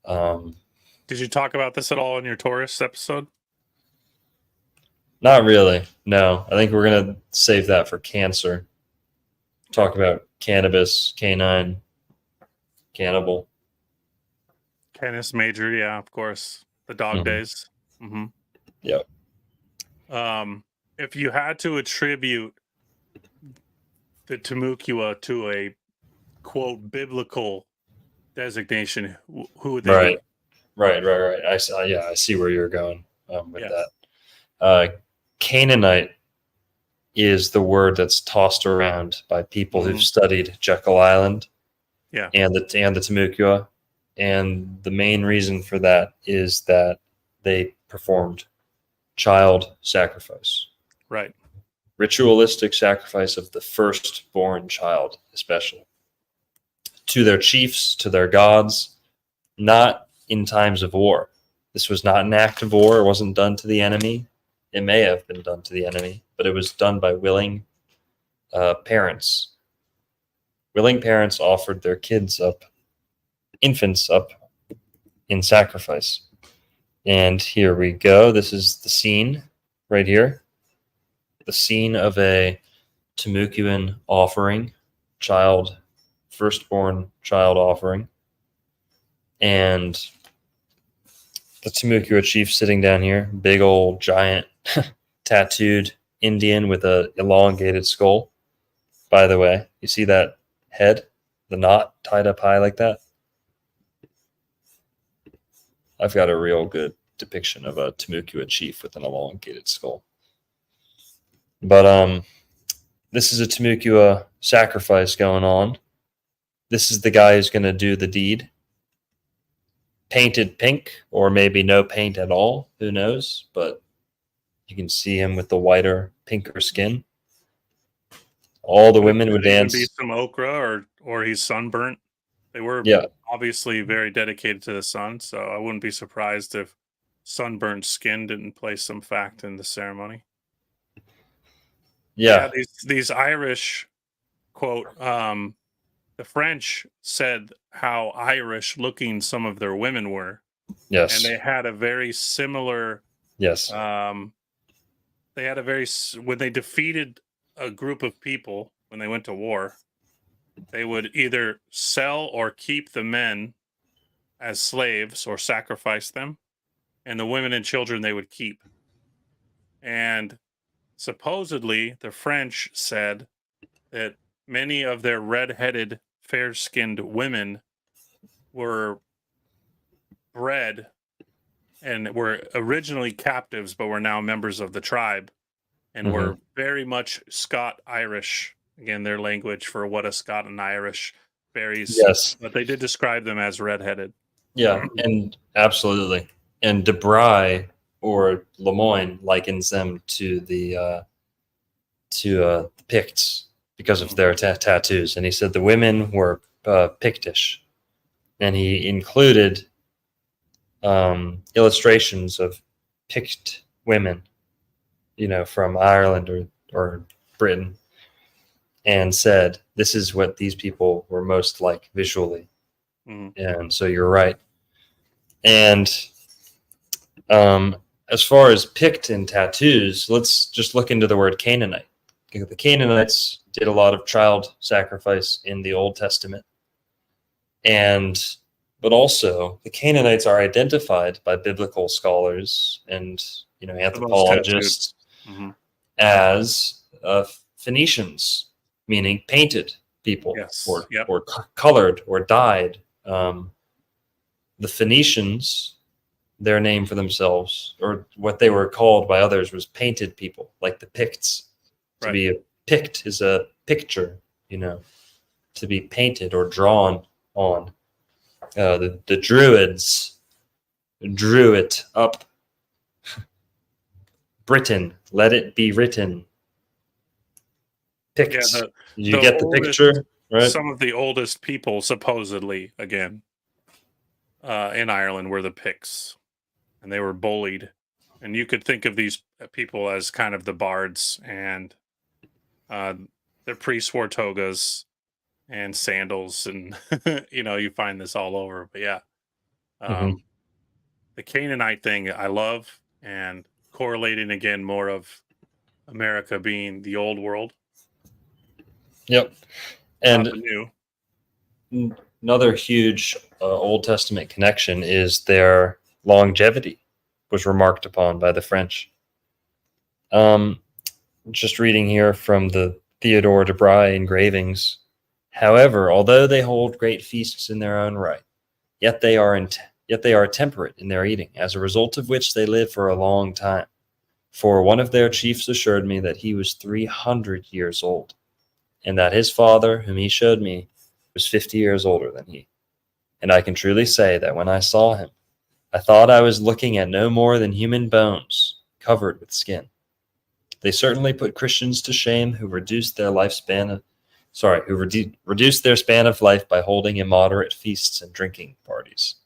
Did you talk about this at all in your Taurus episode? Not really. No, I think we're going to save that for Cancer. Talk about cannabis, canine, cannibal. Canis Major, yeah, of course. The dog days. Mm-hmm. Yep. If you had to attribute the Timucua to a, quote, biblical designation, who would they be? Right. I see where you're going with that. Canaanite is the word that's tossed around by people who've studied Jekyll Island, and the Timucua, and the main reason for that is that they performed child sacrifice, right? Ritualistic sacrifice of the firstborn child, especially to their chiefs, to their gods, not in times of war, This was not an act of war. It wasn't done to the enemy. It may have been done to the enemy, but it was done by willing parents. Willing parents offered their infants up in sacrifice. And here we go. This is the scene right here. The scene of a Timucuan offering, firstborn child offering. And the Timucua chief sitting down here, big old giant tattooed Indian with a elongated skull. By the way, you see that head, the knot tied up high like that? I've got a real good depiction of a Timucua chief with an elongated skull. But this is a Timucua sacrifice going on. This is the guy who's going to do the deed. Painted pink, or maybe no paint at all. Who knows? But you can see him with the whiter, pinker skin. All the women would dance. Be some okra, or he's sunburnt. They were obviously very dedicated to the sun, so I wouldn't be surprised if sunburnt skin didn't play some fact in the ceremony. Yeah, these Irish, quote, the French said how Irish looking some of their women were. Yes. And they had a very similar. Yes. When they defeated a group of people, when they went to war, they would either sell or keep the men as slaves or sacrifice them, and the women and children they would keep. And supposedly the French said that many of their red-headed, fair-skinned women were bred and were originally captives, but were now members of the tribe and were very much Scot-Irish. Again, their language for what a Scot and Irish varies. Yes. But they did describe them as red-headed. Yeah, and absolutely. And Debray or Lemoyne likens them to the Picts because of their tattoos. And he said the women were Pictish. And he included illustrations of Pict women, from Ireland or Britain, and said, this is what these people were most like visually. And so you're right. And as far as Pict and tattoos, let's just look into the word Canaanite. The Canaanites did a lot of child sacrifice in the Old Testament. But also the Canaanites are identified by biblical scholars and anthropologists as Phoenicians, meaning painted people, or colored or dyed. The Phoenicians, their name for themselves, or what they were called by others, was painted people, like the Picts. To be a Pict is a picture, to be painted or drawn on. The Druids drew it up. Britain, let it be written. Picts. Yeah, Did you get the picture? Right. Some of the oldest people, supposedly, again, in Ireland were the Picts, and they were bullied. And you could think of these people as kind of the bards, and their priests wore togas and sandals, and you find this all over. But yeah, the Canaanite thing I love, and correlating again more of America being the old world. Yep. And new. Another huge Old Testament connection is their longevity, was remarked upon by the French. Just reading here from the Theodore de Bry engravings. However, although they hold great feasts in their own right, yet they are temperate in their eating, as a result of which they live for a long time. For one of their chiefs assured me that he was 300 years old, and that his father, whom he showed me, was 50 years older than he. And I can truly say that when I saw him, I thought I was looking at no more than human bones covered with skin. They certainly put Christians to shame who reduced their reduced their span of life by holding immoderate feasts and drinking parties.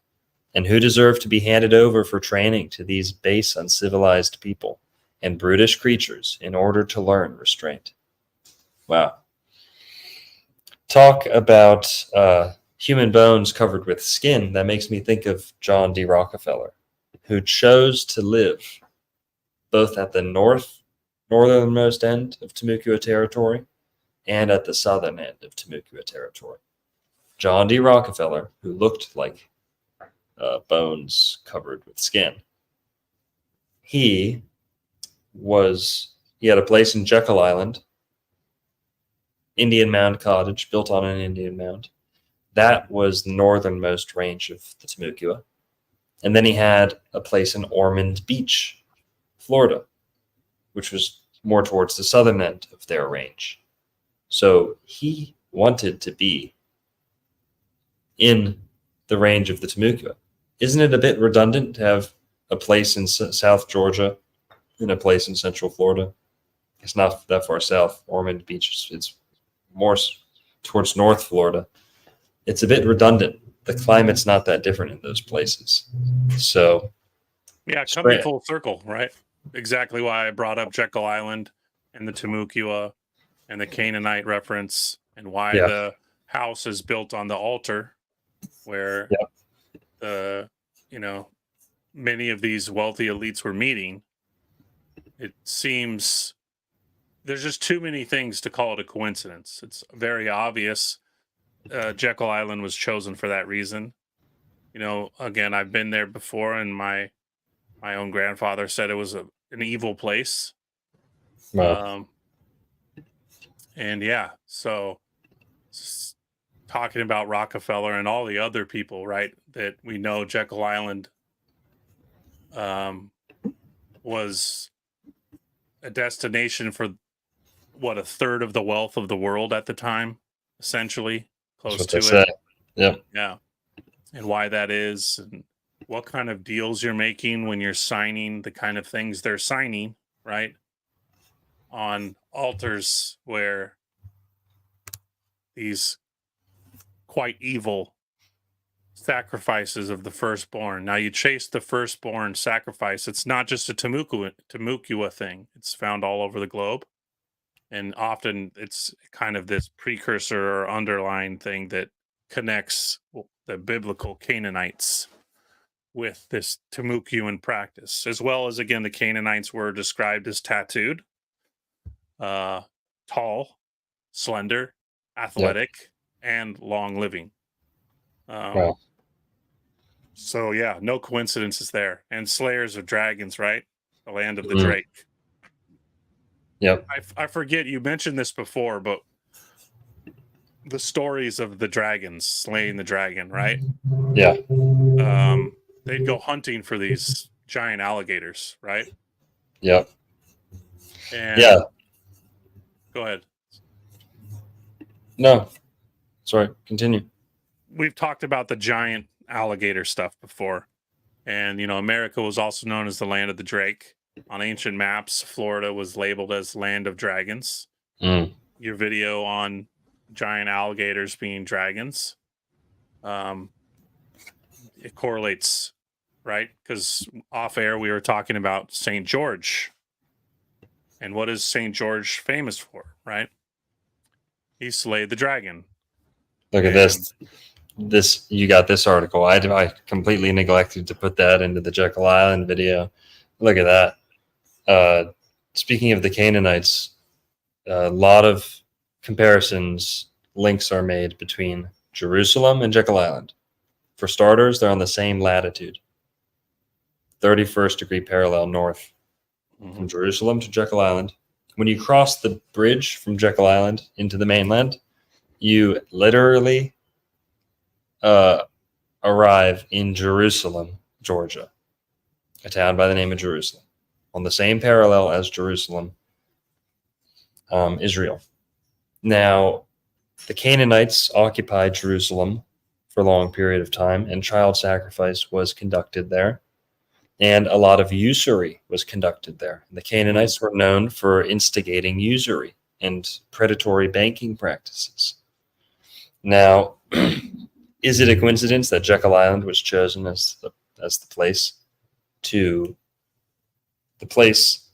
and who deserve to be handed over for training to these base, uncivilized people and brutish creatures in order to learn restraint. Wow. Talk about human bones covered with skin. That makes me think of John D. Rockefeller, who chose to live both at the northernmost end of Timucua Territory and at the southern end of Timucua Territory. John D. Rockefeller, who looked like bones covered with skin. He had a place in Jekyll Island, Indian Mound Cottage, built on an Indian mound. That was the northernmost range of the Timucua. And then he had a place in Ormond Beach, Florida, which was more towards the southern end of their range. So he wanted to be in the range of the Timucua. Isn't it a bit redundant to have a place in South Georgia and a place in Central Florida? It's not that far south. Ormond Beach, it's more towards North Florida. It's a bit redundant. The climate's not that different in those places. So, yeah, coming full circle, right? Exactly why I brought up Jekyll Island and the Timucua and the Canaanite reference, and why the house is built on the altar where the, many of these wealthy elites were meeting. It seems there's just too many things to call it a coincidence. It's very obvious Jekyll Island was chosen for that reason. Again, I've been there before, and my own grandfather said it was an evil place. Wow. And yeah, so talking about Rockefeller and all the other people, right, that we know Jekyll Island was a destination for a third of the wealth of the world at the time, essentially, close to it. Yeah. And why that is, and what kind of deals you're making when you're signing the kind of things they're signing, right, on altars where these quite evil sacrifices of the firstborn. Now, you chase the firstborn sacrifice. It's not just a Timucua thing. It's found all over the globe. And often it's kind of this precursor or underlying thing that connects the biblical Canaanites with this Timucuan practice, as well as, again, the Canaanites were described as tattooed, tall, slender, athletic, and long living. Wow. So yeah, no coincidences there. And slayers of dragons, right? The land of the Drake. Yep. I forget, you mentioned this before, but the stories of the dragons slaying the dragon, right? Yeah. They'd go hunting for these giant alligators, right? Yep. And Yeah. Go ahead. No. Sorry. Continue. We've talked about the giant alligator stuff before. And, America was also known as the land of the Drake. On ancient maps, Florida was labeled as land of dragons. Your video on giant alligators being dragons, it correlates, right? Because off air, we were talking about St. George. And what is St. George famous for, right? He slayed the dragon. Look at this. You got this article. I completely neglected to put that into the Jekyll Island video. Look at that. Speaking of the Canaanites, a lot of comparisons, links are made between Jerusalem and Jekyll Island. For starters, they're on the same latitude, 31st degree parallel north from Jerusalem to Jekyll Island. When you cross the bridge from Jekyll Island into the mainland, you literally arrive in Jerusalem, Georgia, a town by the name of Jerusalem, on the same parallel as Jerusalem, Israel. Now, the Canaanites occupied Jerusalem for a long period of time, and child sacrifice was conducted there, and a lot of usury was conducted there. The Canaanites were known for instigating usury and predatory banking practices. Now, Is it a coincidence that Jekyll Island was chosen as the place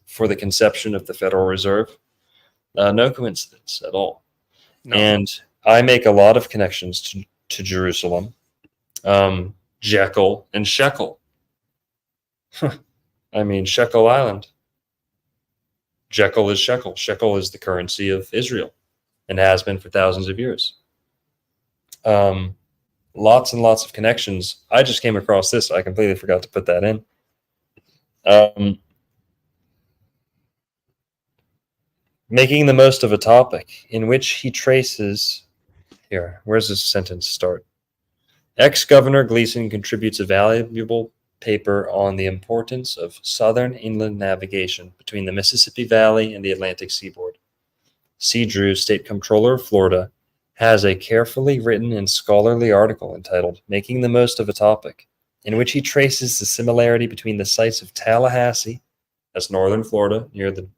for the conception of the Federal Reserve? No coincidence at all. No. And I make a lot of connections to Jerusalem, Jekyll, and Shekel. I mean, Shekel Island. Jekyll is shekel. Shekel is the currency of Israel and has been for thousands of years. Lots and lots of connections. I just came across this. I completely forgot to put that in. Making the most of a topic in which he traces... Here, where's this sentence start? Ex-Governor Gleason contributes a valuable paper on the importance of southern inland navigation between the Mississippi Valley and the Atlantic seaboard. C. Drew, State Comptroller of Florida, has a carefully written and scholarly article entitled Making the Most of a Topic, in which he traces the similarity between the sites of Tallahassee, that's northern Florida near the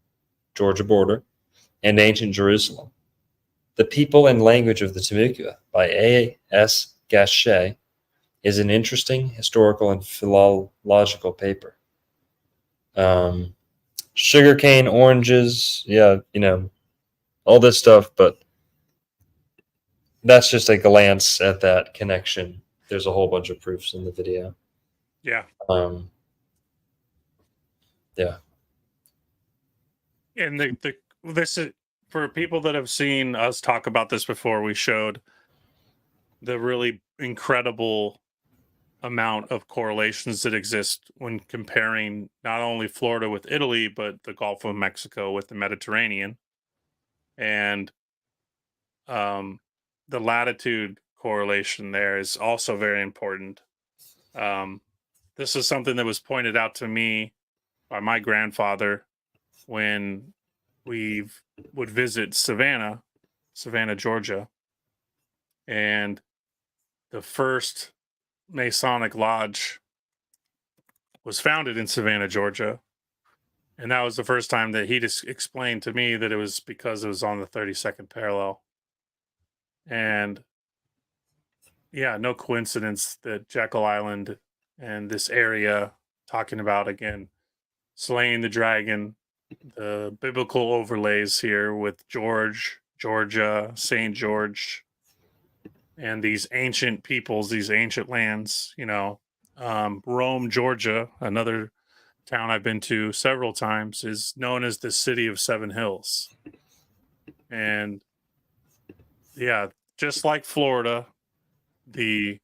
Georgia border, and ancient Jerusalem. The People and Language of the Temecula by A.S. Gachet is an interesting historical and philological paper. Sugarcane, oranges, yeah, all this stuff, but that's just a glance at that connection. There's a whole bunch of proofs in the video. Yeah. Yeah. And this is for people that have seen us talk about this before. We showed the really incredible amount of correlations that exist when comparing not only Florida with Italy, but the Gulf of Mexico with the Mediterranean. And the latitude correlation there is also very important. This is something that was pointed out to me by my grandfather when we would visit Savannah, Georgia. And the first Masonic Lodge was founded in Savannah, Georgia. And that was the first time that he just explained to me that it was because it was on the 32nd parallel. And yeah, no coincidence that Jekyll Island and this area, talking about, again, slaying the dragon, the biblical overlays here with Georgia, St. George, and these ancient peoples, these ancient lands, Rome, Georgia, another town I've been to several times, is known as the City of Seven Hills. And yeah, just like Florida, the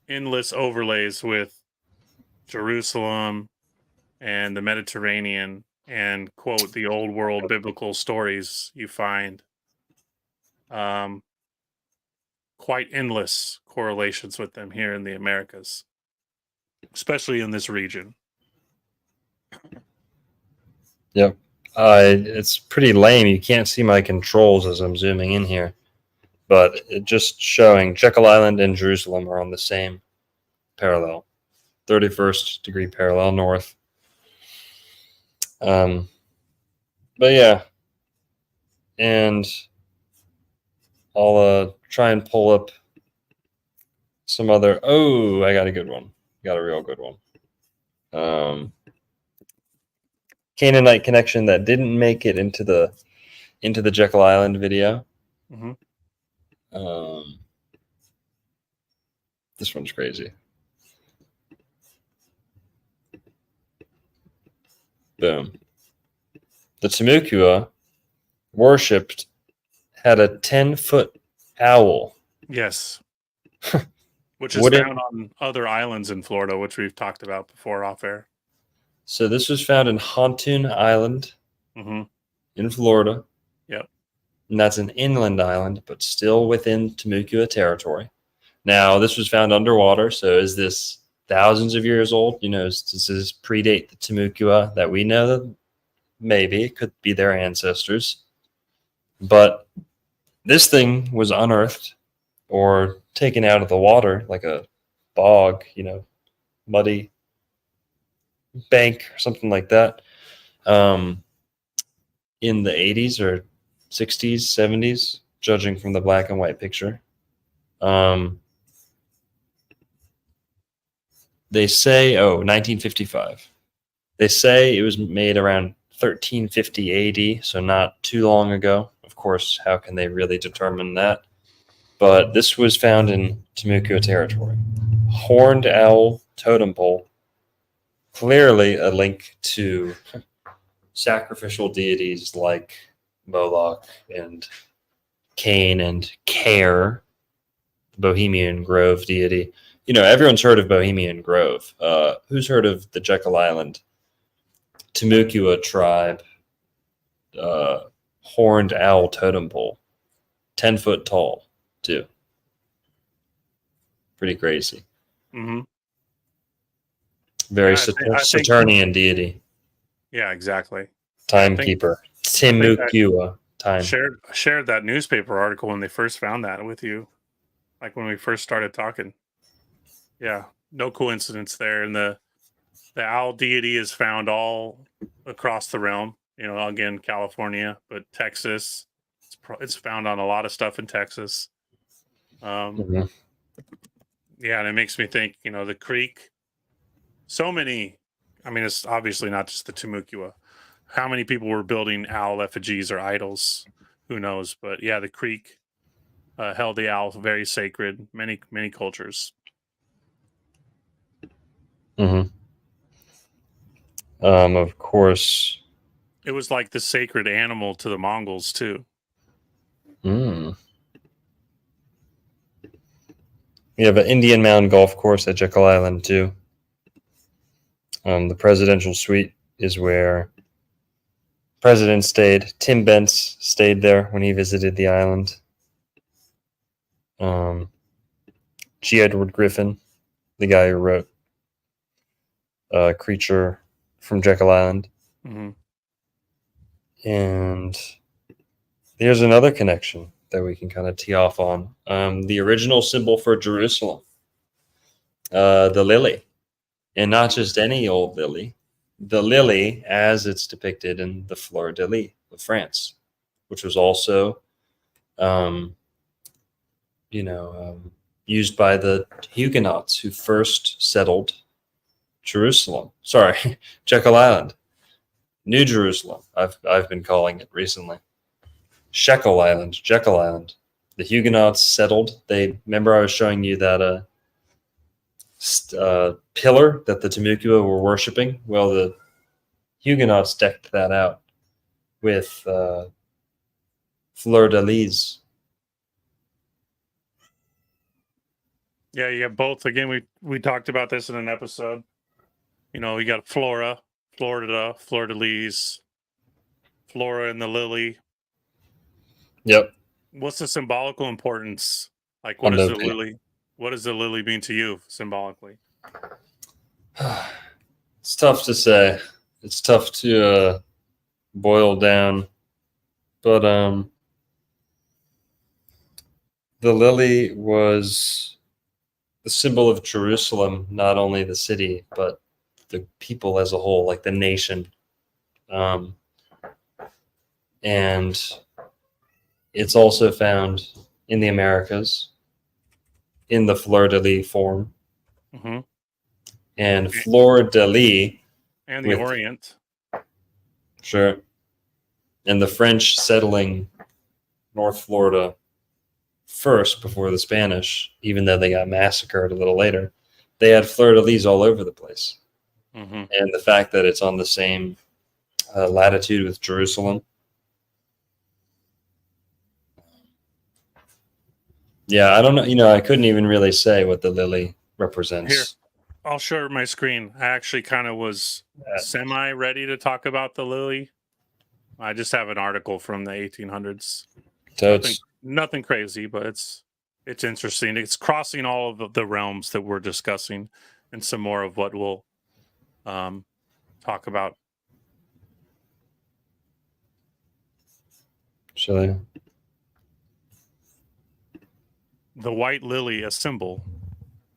endless overlays with Jerusalem and the Mediterranean and, quote, the old world biblical stories you find, quite endless correlations with them here in the Americas, especially in this region. Yep. It's pretty lame. You can't see my controls as I'm zooming in here, but it just showing Jekyll Island and Jerusalem are on the same parallel, 31st degree parallel north. But yeah, and I'll try and pull up some other. Oh, I got a good one. Got a real good one. Canaanite connection that didn't make it into the Jekyll Island video. Mm-hmm. This one's crazy. Boom. The Temecula had a 10-foot owl. Yes. Which is found on other islands in Florida, which we've talked about before off air. So this was found in Hontoon Island in Florida. Yep. And that's an inland island, but still within Temecula territory. Now, this was found underwater, so is this thousands of years old? Does this predate the Temecula that we know? That maybe it could be their ancestors. But this thing was unearthed or taken out of the water like a bog, muddy bank or something like that, in the 80s or 60s, 70s, judging from the black and white picture. They say, 1955. They say it was made around 1350 AD, so not too long ago. Of course, how can they really determine that? But this was found in Timucua territory. Horned owl totem pole, clearly a link to sacrificial deities like Moloch and Cain and Care, the Bohemian Grove deity. You know, everyone's heard of Bohemian Grove. Who's heard of the Jekyll Island? Timucua tribe, horned owl totem pole, 10 foot tall, too. Pretty crazy. Mm-hmm. Very Yeah, I think- Saturnian deity. Yeah, exactly. Timekeeper. Timucua. Time. Shared that newspaper article when they first found that with you, like when we first started talking. Yeah, no coincidence there. And the owl deity is found all across the realm. You know, again, California, but Texas. It's found on a lot of stuff in Texas. Mhm. Yeah, and it makes me think. You know, the creek. So many. I mean, it's obviously not just the Timucua. How many people were building owl effigies or idols? Who knows? But yeah, the creek held the owl very sacred. Many cultures. Mm-hmm. Of course. It was like the sacred animal to the Mongols too. Mm. We have an Indian Mound golf course at Jekyll Island too. The presidential suite is where President stayed. Tim Bence stayed there when he visited the island. G. Edward Griffin, the guy who wrote Creature from Jekyll Island. Mm-hmm. And there's another connection that we can kind of tee off on. The original symbol for Jerusalem, the lily. And not just any old lily, the lily as it's depicted in the Fleur de Lis of France, which was also, used by the Huguenots who first settled Jerusalem. Sorry, Jekyll Island. New Jerusalem, I've been calling it recently. Jekyll Island. The Huguenots settled. Remember I was showing you that pillar that the Timucua were worshiping? Well, the Huguenots decked that out with fleur de lis. Yeah, you have both. Again, we talked about this in an episode. You know, you got Flora, Florida, fleur de lis, Flora and the lily. Yep. What's the symbolical importance? Like, what is the lily? What does the lily mean to you symbolically? It's tough to say. It's tough to boil down. But the lily was the symbol of Jerusalem, not only the city, but the people as a whole, like the nation. And it's also found in the Americas in the fleur de lis form. Mm-hmm. And fleur de lis. And the Orient. Sure. And the French settling North Florida first before the Spanish, even though they got massacred a little later, they had fleur de lis all over the place. Mm-hmm. And the fact that it's on the same latitude with Jerusalem. Yeah, I don't know. You know, I couldn't even really say what the lily represents. Here, I'll share my screen. I actually kind of was semi-ready to talk about the lily. I just have an article from the 1800s. Nothing crazy, but it's interesting. It's crossing all of the realms that we're discussing, and some more of what we'll talk about. Shall I? The white lily, a symbol.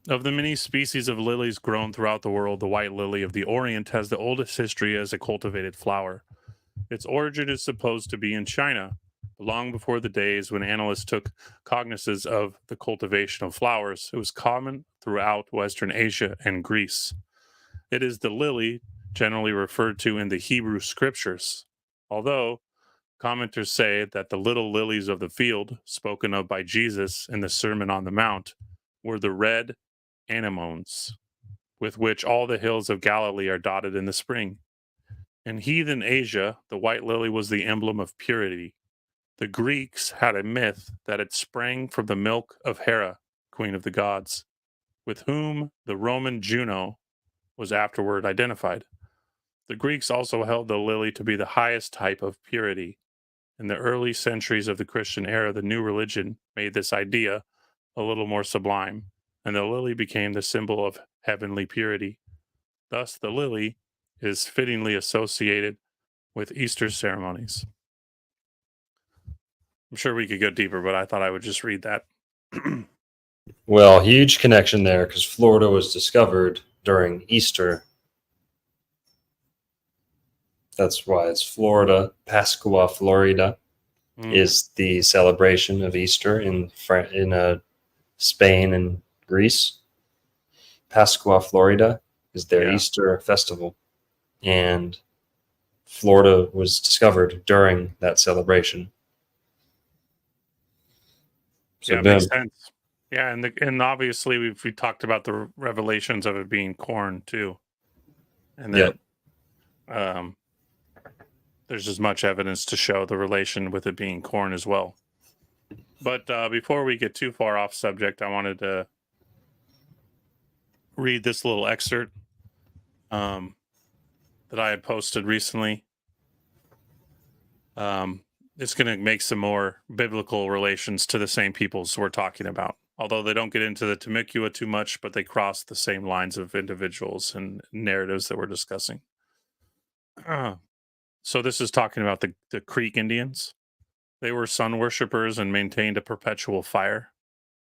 Of the many species of lilies grown throughout the world, the white lily of the Orient has the oldest history as a cultivated flower. Its origin is supposed to be in China, long before the days when analysts took cognizance of the cultivation of flowers. It was common throughout Western Asia and Greece. It is the lily generally referred to in the Hebrew scriptures, although commenters say that the little lilies of the field, spoken of by Jesus in the Sermon on the Mount, were the red anemones, with which all the hills of Galilee are dotted in the spring. In heathen Asia, the white lily was the emblem of purity. The Greeks had a myth that it sprang from the milk of Hera, queen of the gods, with whom the Roman Juno was afterward identified. The Greeks also held the lily to be the highest type of purity. In the early centuries of the Christian era, the new religion made this idea a little more sublime, and the lily became the symbol of heavenly purity. Thus, the lily is fittingly associated with Easter ceremonies. I'm sure we could go deeper, but I thought I would just read that. Well, huge connection there because Florida was discovered during Easter. That's why it's Florida. Pascua Florida is the celebration of Easter in Spain and Greece. Pascua Florida is their Easter festival, and Florida was discovered during that celebration. So yeah, it makes sense. Yeah, and obviously we talked about the revelations of it being corn too, and that there's as much evidence to show the relation with it being corn as well. But before we get too far off subject, I wanted to read this little excerpt that I had posted recently. It's going to make some more biblical relations to the same peoples we're talking about. Although they don't get into the Temecula too much, but they cross the same lines of individuals and narratives that we're discussing. So this is talking about the Creek Indians. They were sun worshippers and maintained a perpetual fire.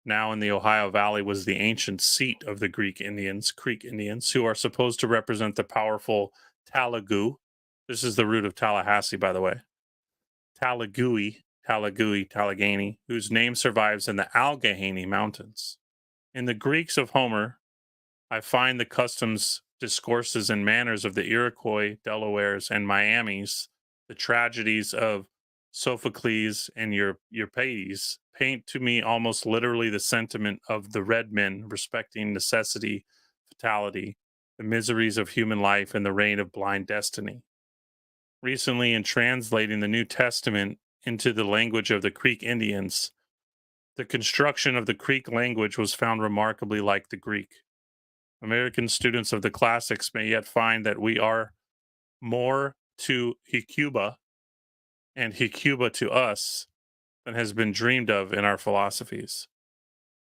Now in the Ohio Valley was the ancient seat of the Creek Indians, who are supposed to represent the powerful Talagoo. This is the root of Tallahassee, by the way. Talagani, whose name survives in the Allegheny Mountains. In the Greeks of Homer, I find the customs, discourses, and manners of the Iroquois, Delawares, and Miamis, the tragedies of Sophocles and Euripides, paint to me almost literally the sentiment of the red men respecting necessity, fatality, the miseries of human life, and the reign of blind destiny. Recently, in translating the New Testament into the language of the Creek Indians, the construction of the Creek language was found remarkably like the Greek. American students of the classics may yet find that we are more to Hecuba and Hecuba to us than has been dreamed of in our philosophies.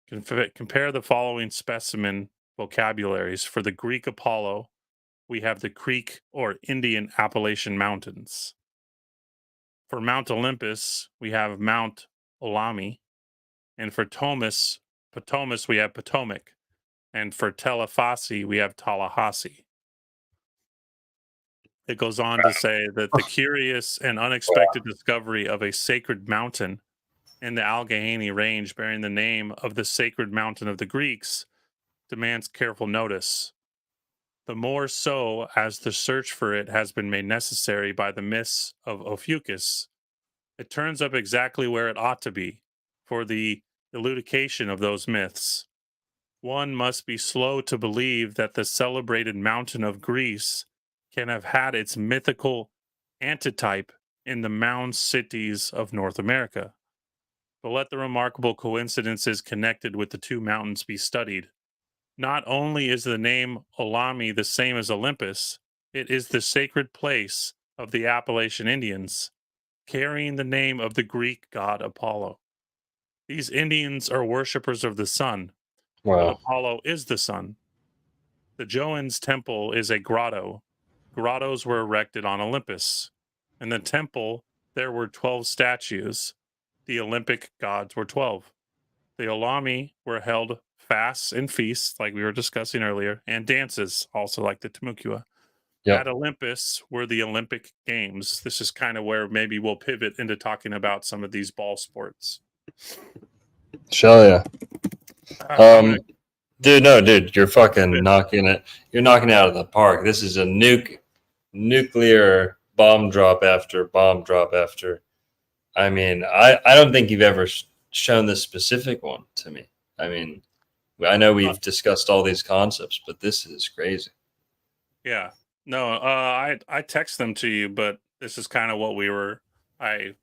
Compare the following specimen vocabularies. For the Greek Apollo, we have the Creek or Indian Appalachian Mountains. For Mount Olympus, we have Mount Olami. And for Potomac, we have Potomac. And for Tallahassee, we have Tallahassee. It goes on to say that the curious and unexpected discovery of a sacred mountain in the Allegheny Range bearing the name of the sacred mountain of the Greeks demands careful notice. The more so as the search for it has been made necessary by the myths of Ophiuchus. It turns up exactly where it ought to be for the elucidation of those myths. One must be slow to believe that the celebrated mountain of Greece can have had its mythical antitype in the mound cities of North America. But let the remarkable coincidences connected with the two mountains be studied. Not only is the name Olami the same as Olympus, it is the sacred place of the Appalachian Indians, carrying the name of the Greek god Apollo. These Indians are worshippers of the sun, but Apollo is the sun. The Joans temple is a grotto. Grottos were erected on Olympus. In the temple, there were 12 statues. The Olympic gods were 12. The Olami were held fasts and feasts, like we were discussing earlier, and dances, also like the Temecula. At Olympus were the Olympic Games. This is kind of where maybe we'll pivot into talking about some of these ball sports. Shall ya? Dude, no, dude, you're fucking knocking it. You're knocking it out of the park. This is a nuclear bomb drop after bomb drop after. I mean, I don't think you've ever shown this specific one to me. I mean, I know we've discussed all these concepts, but this is crazy. Yeah. No, I text them to you, but this is kind of what I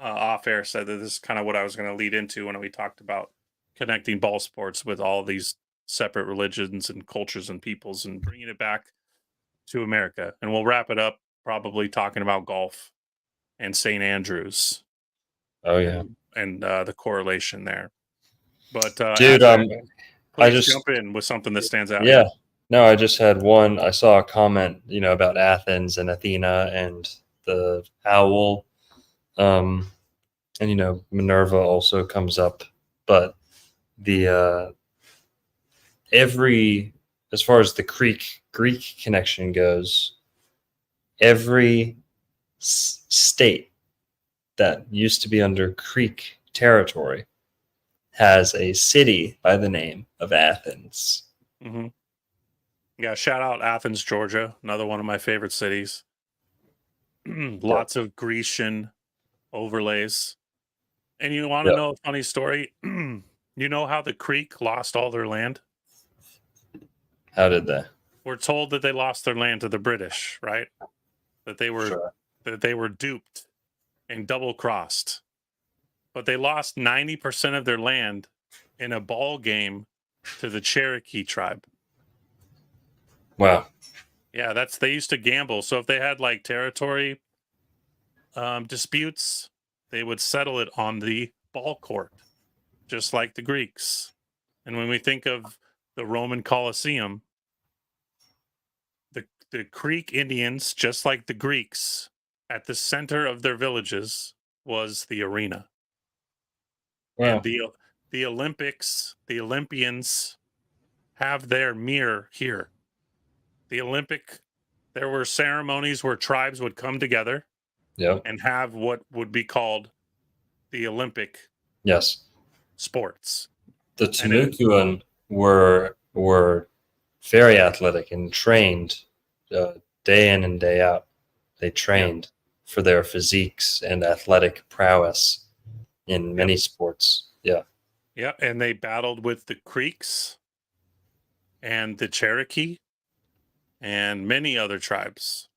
off air said that this is kind of what I was going to lead into when we talked about connecting ball sports with all these separate religions and cultures and peoples and bringing it back to America. And we'll wrap it up probably talking about golf and St. Andrews. Oh yeah, and the correlation there. But dude, I just jump in with something that stands out. Yeah, no, I just had one. I saw a comment, about Athens and Athena and the owl, and Minerva also comes up, but the as far as the Greek connection goes, every state that used to be under Greek territory has a city by the name of Athens. Mm-hmm. Yeah, shout out Athens, Georgia, another one of my favorite cities. Lots of Grecian overlays. And you want to know a funny story? You know how the Greek lost all their land? How did they? We're told that they lost their land to the British, right? That they were duped and double crossed. But they lost 90% of their land in a ball game to the Cherokee tribe. Wow. Yeah, they used to gamble. So if they had like territory disputes, they would settle it on the ball court, just like the Greeks. And when we think of the Roman Colosseum, the Greek Indians, just like the Greeks, at the center of their villages was the arena. Wow. And the Olympics, the Olympians have their mirror here. There were ceremonies where tribes would come together and have what would be called the Olympic sports. The Timucuan were very athletic and trained day in and day out. They trained for their physiques and athletic prowess in many sports. Yeah. Yeah, and they battled with the Creeks and the Cherokee and many other tribes.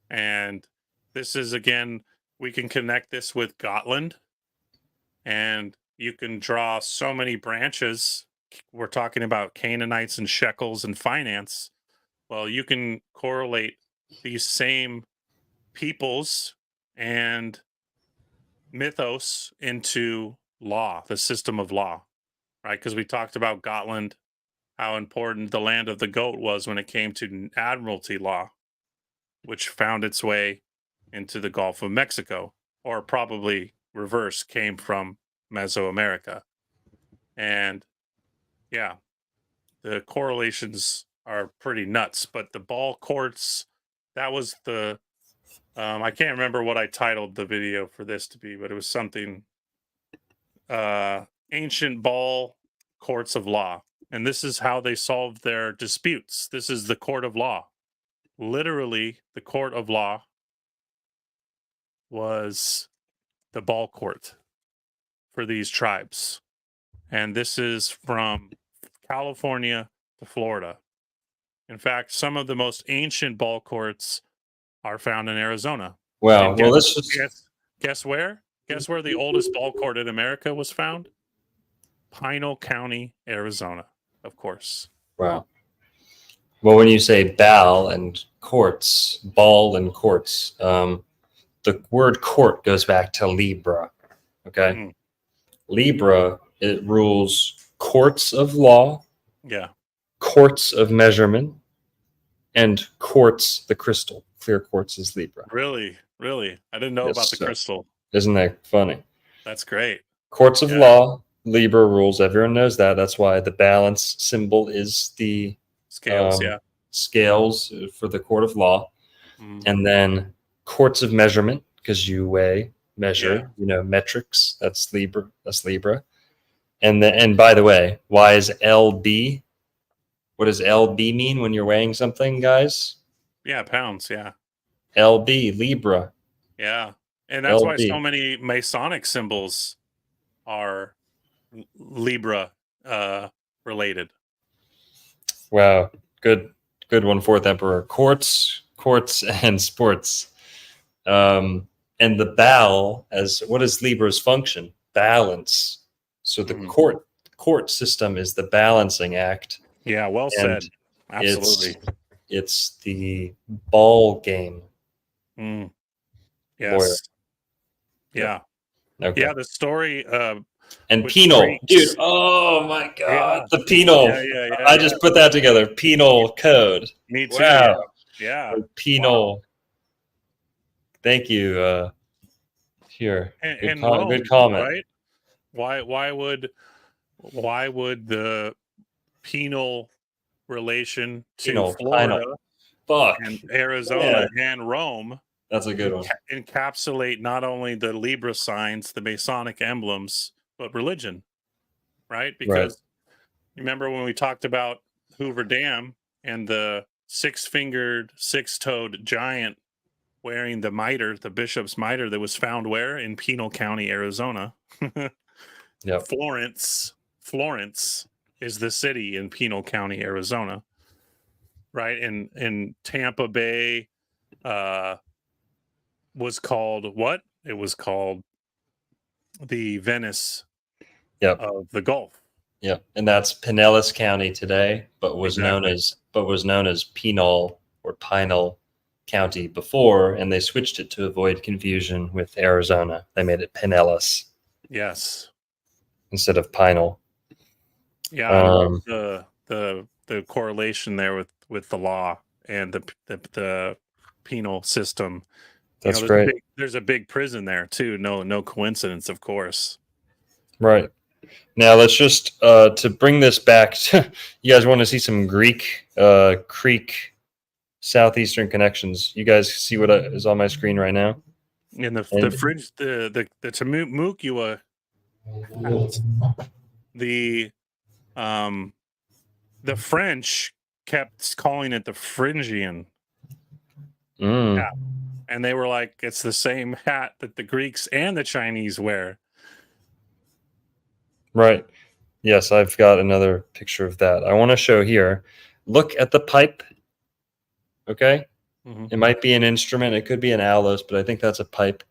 And this is, again, we can connect this with Gotland, and you can draw so many branches. We're talking about Canaanites and shekels and finance. Well, you can correlate these same peoples and mythos into law, the system of law, right? Because we talked about Gotland, how important the land of the goat was when it came to admiralty law, which found its way into the Gulf of Mexico, or probably reverse, came from Mesoamerica. And yeah, the correlations are pretty nuts. But the ball courts, that was the I can't remember what I titled the video for this to be, but it was something ancient ball courts of law. And this is how they solved their disputes. This is the court of law. Literally, the court of law was the ball court for these tribes. And this is from California to Florida. In fact, some of the most ancient ball courts are found in Arizona. Wow. Well, let's just guess where? Guess where the oldest ball court in America was found? Pinal County, Arizona, of course. Wow. Well, when you say ball and courts, the word court goes back to Libra. Okay. Mm-hmm. Libra, it rules courts of law, courts of measurement, and quartz, the crystal. Clear quartz is Libra. Really? I didn't know about the crystal. Isn't that funny? That's great. Courts of law, Libra rules. Everyone knows that. That's why the balance symbol is the scales. Scales for the court of law, and then courts of measurement, because you measure. Metrics. That's Libra. And by the way, why is LB What does LB mean when you're weighing something, guys? Yeah, pounds. Yeah. LB, Libra. Yeah. And that's why LB. so many Masonic symbols are Libra related. Wow, good one, Fourth Emperor. Courts, and sports. And the ball, as what is Libra's function? Balance. So the court system is the balancing act. Yeah, well said. Absolutely. It's the ball game. Yes. Lawyer. Yeah. Okay. Yeah, the story and with penal, Greeks. dude. Oh my god, Yeah. the penal. Yeah, I just put that together. Penal code. Me too. Wow. Yeah. Penal. Wow. Thank you. Here. And good Rome, comment. right? Why would the penal relation to Penal, Florida penal. Fuck. and Arizona and Rome That's a good one. encapsulate not only the Libra signs, the Masonic emblems, but religion, right? Because you remember when we talked about Hoover Dam and the six-fingered, six-toed giant wearing the mitre, the bishop's mitre that was found where? In Pinal County, Arizona. Yep. Florence is the city in Pinal County, Arizona, right? In Tampa Bay was called what? It was called the Venice of the Gulf. Yep. And that's Pinellas County today, but was known as Pinal or Pinal County before, and they switched it to avoid confusion with Arizona. They made it Pinellas. Yes. Instead of Pinal. Yeah, I love the correlation there with the law and the penal system. That's great. There's a big prison there too. No coincidence, of course. Right. Now let's just to bring this back. You guys want to see some Greek southeastern connections? You guys see what is on my screen right now? And the fringe, the Temukua, the French kept calling it the Phrygian hat, and they were like, it's the same hat that the Greeks and the Chinese wear. Right. Yes, I've got another picture of that. I want to show here. Look at the pipe. Okay. It might be an instrument. It could be an aulos, but I think that's a pipe.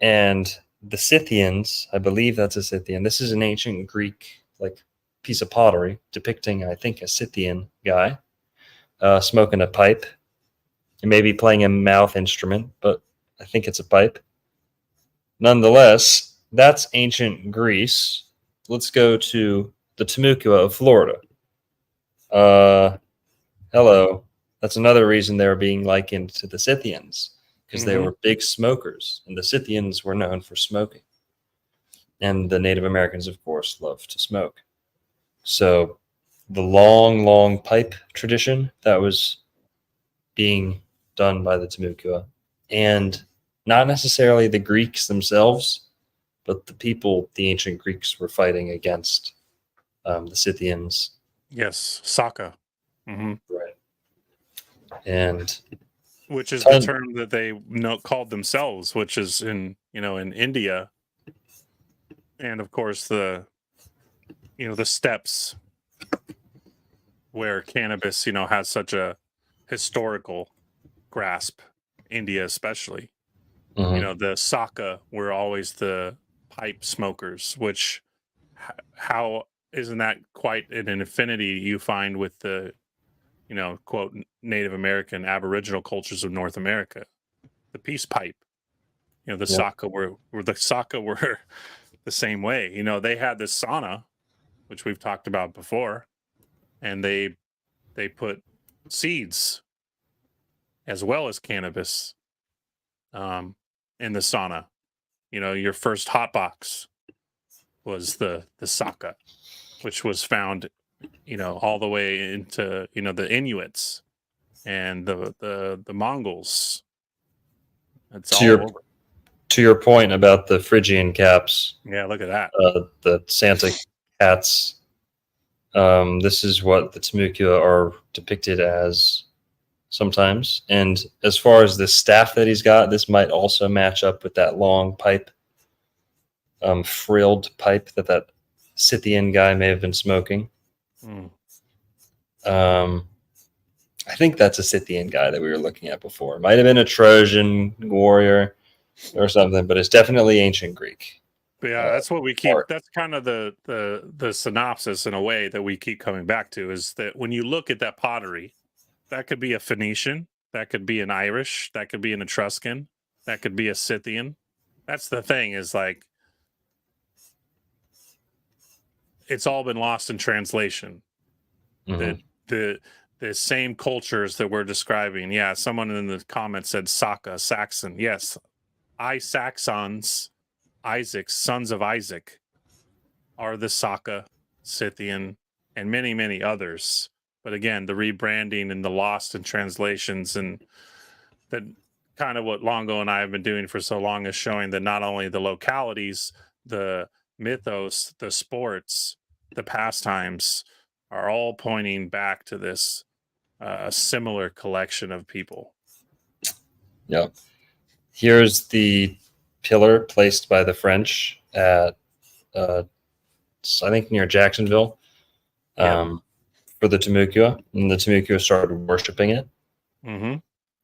And the Scythians, I believe that's a Scythian. This is an ancient Greek piece of pottery depicting, I think, a Scythian guy smoking a pipe. He may be playing a mouth instrument, but I think it's a pipe. Nonetheless, that's ancient Greece. Let's go to the Temukua of Florida. Hello. That's another reason they're being likened to the Scythians, because they were big smokers, and the Scythians were known for smoking. And the Native Americans, of course, love to smoke. So the long pipe tradition that was being done by the Temukua, and not necessarily the Greeks themselves, but the ancient Greeks were fighting against the Scythians. Yes, Saka. Right. And which is the term that they called themselves, which is in India, and of course the steppes where cannabis has such a historical grasp, India especially. The Saka were always the pipe smokers, which how isn't that quite an affinity you find with the quote Native American Aboriginal cultures of North America? The peace pipe, the Saka were the same way. They had this sauna, which we've talked about before, and they put seeds as well as cannabis in the sauna. Your first hot box was the Saka, which was found all the way into the Inuits and the Mongols. It's all over. To your point about the Phrygian caps. Yeah, look at that. The Santa cats This is what the Temukua are depicted as sometimes. And as far as the staff that he's got, this might also match up with that long pipe, frilled pipe that Scythian guy may have been smoking. Mm. I think that's a Scythian guy that we were looking at before. Might have been a Trojan warrior or something, but it's definitely ancient Greek. But yeah, that's what we keep. art. That's kind of the synopsis in a way that we keep coming back to, is that when you look at that pottery, that could be a Phoenician, that could be an Irish, that could be an Etruscan, that could be a Scythian. That's the thing, is like it's all been lost in translation. Mhm. The same cultures that we're describing. Yeah, someone in the comments said Saka, Saxon. Yes, Saxons, Isaac, sons of Isaac, are the Saka, Scythian, and many, many others. But again, the rebranding and the lost in translations, and that kind of what Longo and I have been doing for so long, is showing that not only the localities, the mythos, the sports, the pastimes are all pointing back to this similar collection of people. Yep. Here's the pillar placed by the French at, I think, near Jacksonville, for the Temukua, and the Temukua started worshiping it. Mm-hmm.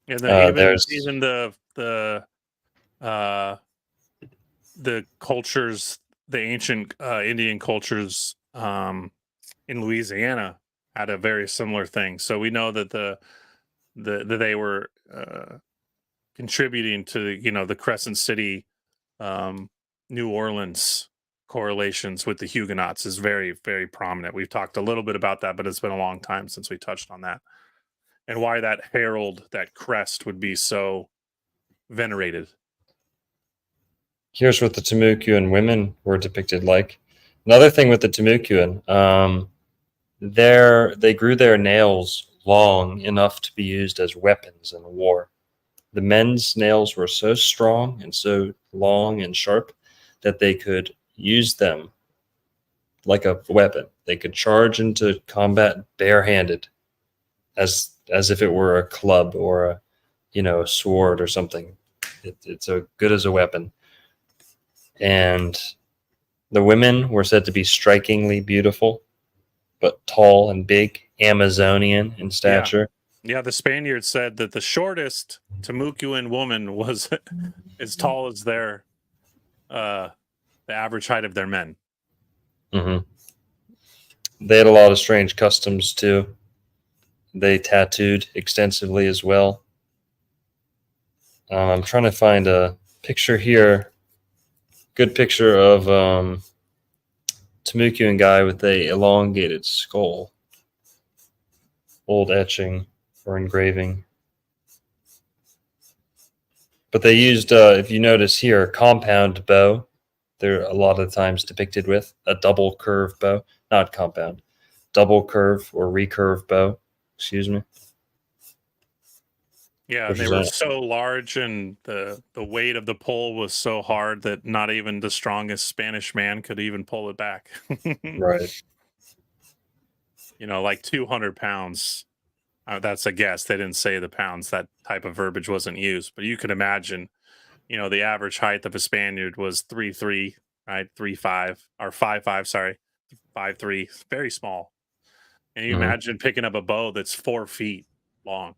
And then there's even the cultures, the ancient Indian cultures in Louisiana had a very similar thing. So we know that that they were contributing to the Crescent City, New Orleans correlations with the Huguenots is very, very prominent. We've talked a little bit about that, but it's been a long time since we touched on that, and why that herald, that crest, would be so venerated. Here's what the Timucuan women were depicted like. Another thing with the Timucuan, they grew their nails long enough to be used as weapons in war. The men's nails were so strong and so long and sharp that they could use them like a weapon. They could charge into combat barehanded, as if it were a club or a sword or something. It's so good as a weapon. And the women were said to be strikingly beautiful, but tall and big, Amazonian in stature. Yeah, the Spaniards said that the shortest Timucuan woman was as tall as the average height of their men. Mm-hmm. They had a lot of strange customs too. They tattooed extensively as well. I'm trying to find a picture here. Good picture of Timucuan guy with a elongated skull. Old etching or engraving. But they used, if you notice here, compound bow. They're a lot of times depicted with a double curve bow, not compound, double curve or recurve bow. Excuse me. Yeah, they were so large, and the weight of the pole was so hard that not even the strongest Spanish man could even pull it back. Right. Like 200 pounds. That's a guess. They didn't say the pounds. That type of verbiage wasn't used. But you could imagine, the average height of a Spaniard was 3'3", right? 3'5", or 5'5", sorry. 5'3", very small. And you imagine picking up a bow that's 4 feet long.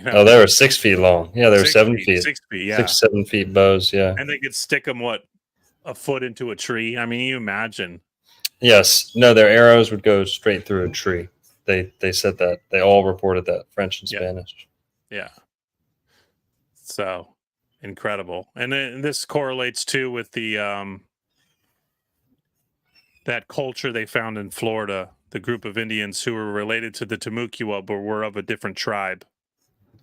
Oh, they were 6 feet long. Yeah, they were 7 feet. 6 feet, yeah. 6, 7 feet bows, yeah. And they could stick them, a foot into a tree? I mean, you imagine. Yes. No, their arrows would go straight through a tree. They said that. They all reported that, French and Spanish. Yeah. So, incredible. And then this correlates, too, with the that culture they found in Florida, the group of Indians who were related to the Timucua, but were of a different tribe.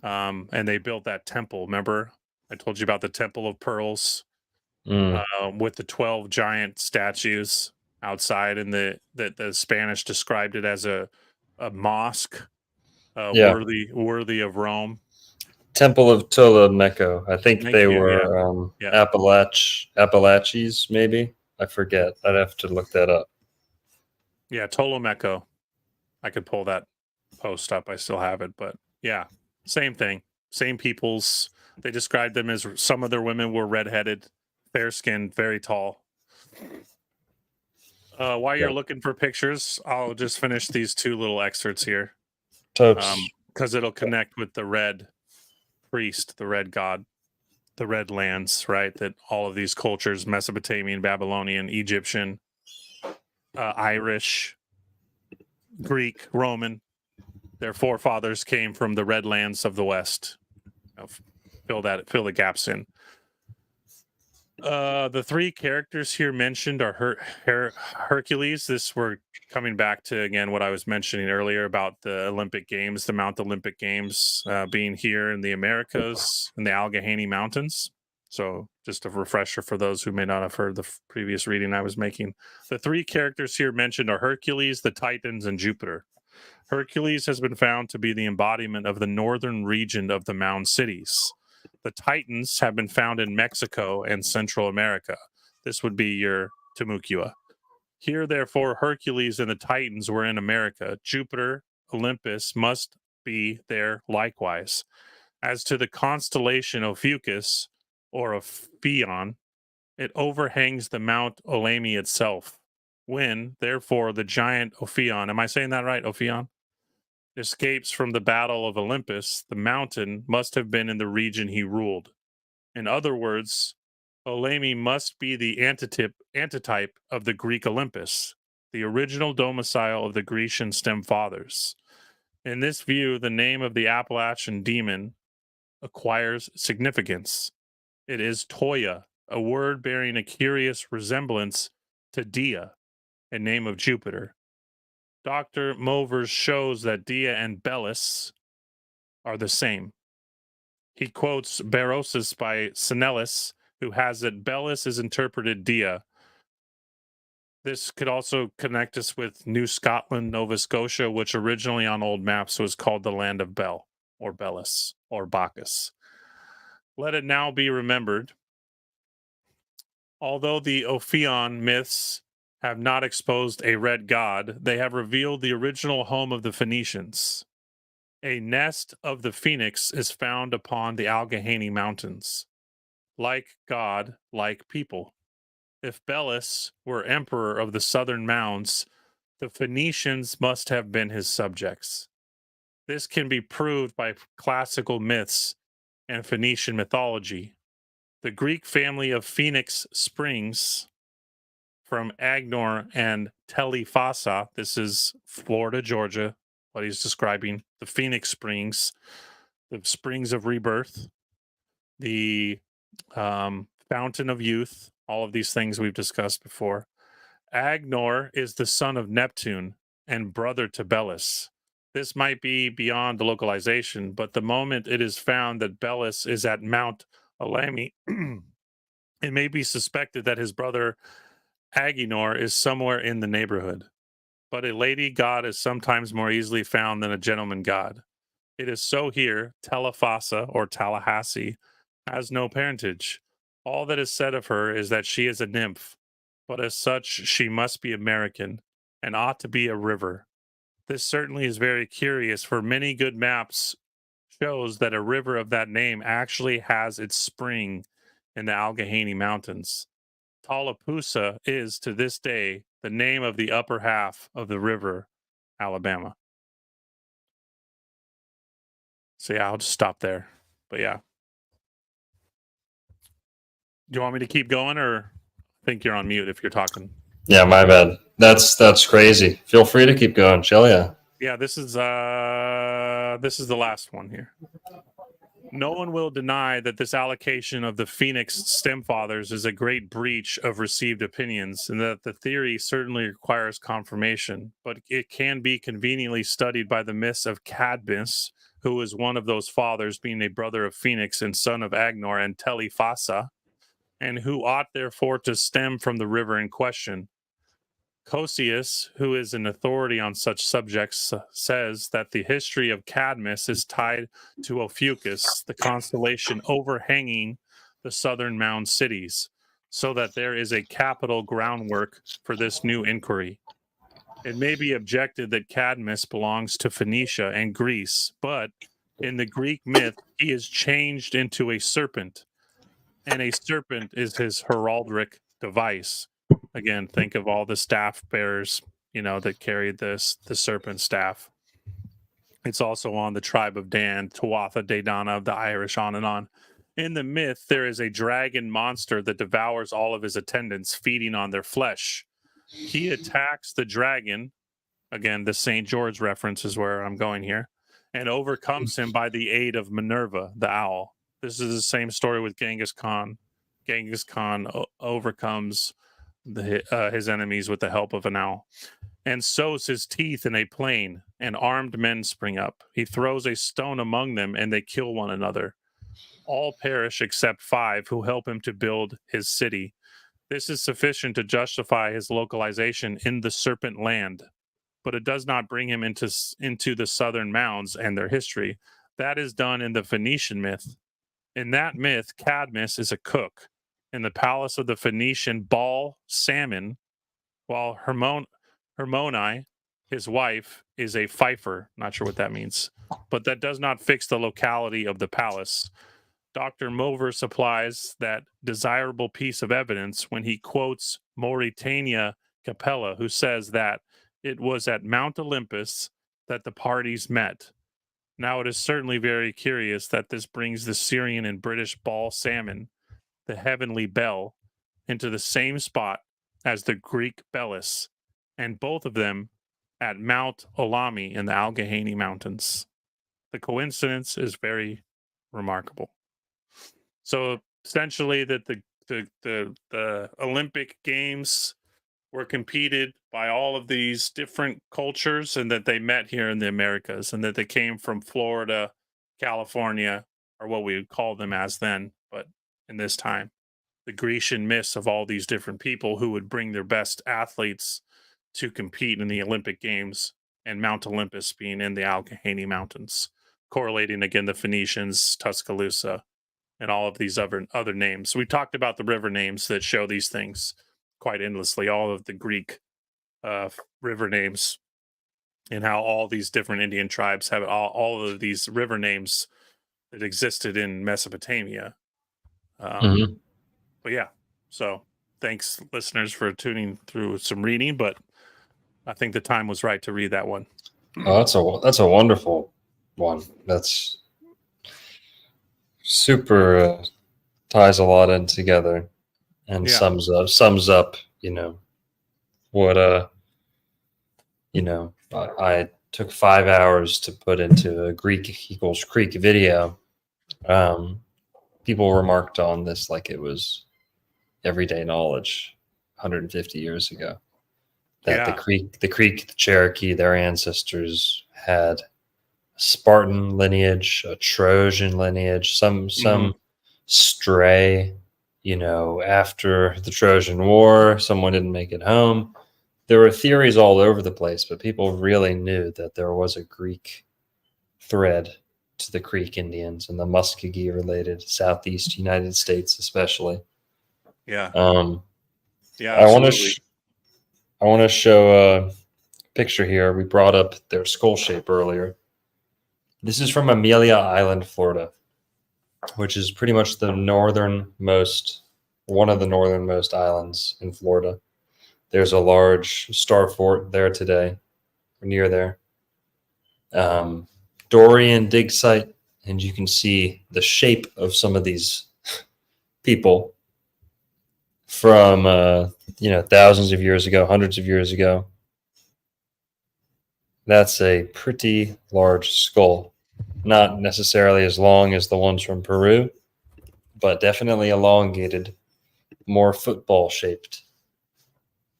And they built that temple. Remember, I told you about the Temple of Pearls, with the 12 giant statues outside, and the Spanish described it as a mosque, worthy of Rome. Temple of Tolameco. I think they were Appalachians, maybe. I forget. I'd have to look that up. Yeah, Tolomeko. I could pull that post up. I still have it, but yeah, same thing. Same peoples. They described them as some of their women were redheaded, fair skinned, very tall. While you're looking for pictures, I'll just finish these two little excerpts here. Totes. Because it'll connect with the red priest, the red god, the red lands, right? That all of these cultures, Mesopotamian, Babylonian, Egyptian, Irish, Greek, Roman, their forefathers came from the red lands of the West. Fill the gaps in. The three characters here mentioned are Hercules. This we're coming back to again what I was mentioning earlier about the Olympic Games, the Mount Olympic Games being here in the Americas in the Allegheny Mountains. So just a refresher for those who may not have heard the previous reading I was making. The three characters here mentioned are Hercules, the Titans, and Jupiter. Hercules has been found to be the embodiment of the northern region of the Mound Cities. The Titans have been found in Mexico and Central America. This would be your Timucua. Here, therefore, Hercules and the Titans were in America. Jupiter, Olympus, must be there likewise. As to the constellation Ophiuchus, or Ophion, it overhangs the Mount Olamy itself. When, therefore, the giant Ophion, am I saying that right, Ophion? Escapes from the battle of Olympus, the mountain must have been in the region he ruled. In other words, Olamy must be the antitype of the Greek Olympus, the original domicile of the Grecian stem fathers. In this view, the name of the Appalachian demon acquires significance. It is Toya, a word bearing a curious resemblance to Dia, a name of Jupiter. Dr. Movers shows that Dia and Belus are the same. He quotes Berosus by Senellus, who has it Belus is interpreted Dia. This could also connect us with New Scotland, Nova Scotia, which originally on old maps was called the land of Bel, or Belus, or Bacchus. Let it now be remembered, although the Ophion myths have not exposed a red god, they have revealed the original home of the Phoenicians. A nest of the phoenix is found upon the Allegheny Mountains. Like God, like people. If Belus were emperor of the southern mounds, the Phoenicians must have been his subjects. This can be proved by classical myths and Phoenician mythology. The Greek family of Phoenix Springs from Agnor and Telephassa, this is Florida, Georgia, what he's describing, the Phoenix Springs, the springs of rebirth, the fountain of youth, all of these things we've discussed before. Agnor is the son of Neptune and brother to Belus. This might be beyond the localization, but the moment it is found that Belus is at Mount Olamy, it may be suspected that his brother Agenor is somewhere in the neighborhood. But a lady god is sometimes more easily found than a gentleman god. It is so here. Telephassa, or Tallahassee, has no parentage. All that is said of her is that she is a nymph, but as such she must be American, and ought to be a river. This certainly is very curious, for many good maps shows that a river of that name actually has its spring in the Allegheny Mountains. Tallapoosa is, to this day, the name of the upper half of the river, Alabama. So yeah, I'll just stop there. But yeah. Do you want me to keep going, or I think you're on mute if you're talking? Yeah, my bad. That's crazy. Feel free to keep going, Jill. Yeah. Yeah, this is the last one here. No one will deny that this allocation of the Phoenix stem fathers is a great breach of received opinions, and that the theory certainly requires confirmation, but it can be conveniently studied by the myths of Cadmus, who is one of those fathers, being a brother of Phoenix and son of Agnor and Telephassa, and who ought therefore to stem from the river in question. Cosius, who is an authority on such subjects, says that the history of Cadmus is tied to Ophiuchus, the constellation overhanging the southern mound cities, so that there is a capital groundwork for this new inquiry. It may be objected that Cadmus belongs to Phoenicia and Greece, but in the Greek myth, he is changed into a serpent, and a serpent is his heraldic device. Again, think of all the staff bearers, that carried the serpent staff. It's also on the tribe of Dan, Tuatha De Danann of the Irish, on and on. In the myth, there is a dragon monster that devours all of his attendants, feeding on their flesh. He attacks the dragon. Again, the St. George reference is where I'm going here, and overcomes him by the aid of Minerva, the owl. This is the same story with Genghis Khan. Genghis Khan overcomes his enemies with the help of an owl, and sows his teeth in a plain, and armed men spring up. He throws a stone among them, and they kill one another. All perish except 5 who help him to build his city. This is sufficient to justify his localization in the Serpent Land, but it does not bring him into the southern mounds and their history. That is done in the Phoenician myth. In that myth, Cadmus is a cook in the palace of the Phoenician Baal Salmon, while Hermione, his wife, is a fifer. Not sure what that means, but that does not fix the locality of the palace. Dr. Mover supplies that desirable piece of evidence when he quotes Mauritania Capella, who says that it was at Mount Olympus that the parties met. Now, it is certainly very curious that this brings the Syrian and British Baal Salmon, the heavenly bell, into the same spot as the Greek Belus, and both of them at Mount Olami in the Allegheny Mountains. The coincidence is very remarkable. So essentially, that the Olympic Games were competed by all of these different cultures, and that they met here in the Americas, and that they came from Florida, California, or what we would call them as then, but in this time, the Grecian myths of all these different people who would bring their best athletes to compete in the Olympic Games, and Mount Olympus being in the Allegheny Mountains, correlating again the Phoenicians, Tuscaloosa, and all of these other names. We talked about the river names that show these things quite endlessly, all of the Greek river names, and how all these different Indian tribes have all of these river names that existed in Mesopotamia. But yeah, so thanks, listeners, for tuning through some reading, but I think the time was right to read that one. Oh, that's a wonderful one. That's super ties a lot in together, and sums up what I took 5 hours to put into a Greek equals Creek video. People remarked on this like it was everyday knowledge 150 years ago, that the Cherokee, their ancestors had Spartan lineage, a Trojan lineage, some stray, after the Trojan War, someone didn't make it home. There were theories all over the place, but people really knew that there was a Greek thread to the Creek Indians and the Muskogee related Southeast United States, especially. Yeah. I want to show a picture here. We brought up their skull shape earlier. This is from Amelia Island, Florida, which is pretty much one of the northernmost islands in Florida. There's a large star fort there today, or near there. Dorian dig site, and you can see the shape of some of these people from thousands of years ago, hundreds of years ago. That's a pretty large skull. Not necessarily as long as the ones from Peru, but definitely elongated, more football shaped.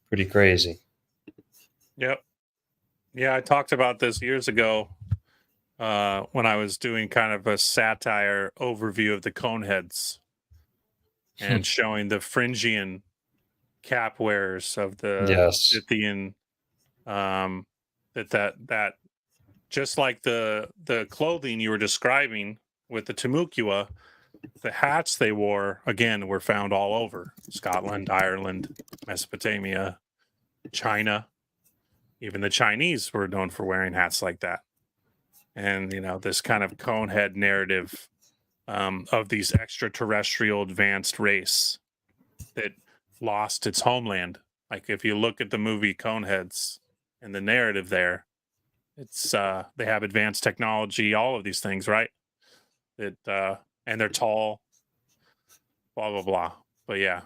Pretty crazy. Yep. Yeah, I talked about this years ago when I was doing kind of a satire overview of the Coneheads and showing the Phrygian cap wearers of the Scythian, that just like the clothing you were describing with the Timucua, the hats they wore, again, were found all over Scotland, Ireland, Mesopotamia, China. Even the Chinese were known for wearing hats like that. And, this kind of conehead narrative of these extraterrestrial advanced race that lost its homeland. Like if you look at the movie Coneheads and the narrative there, it's they have advanced technology, all of these things, right? That and they're tall, blah blah blah. But yeah,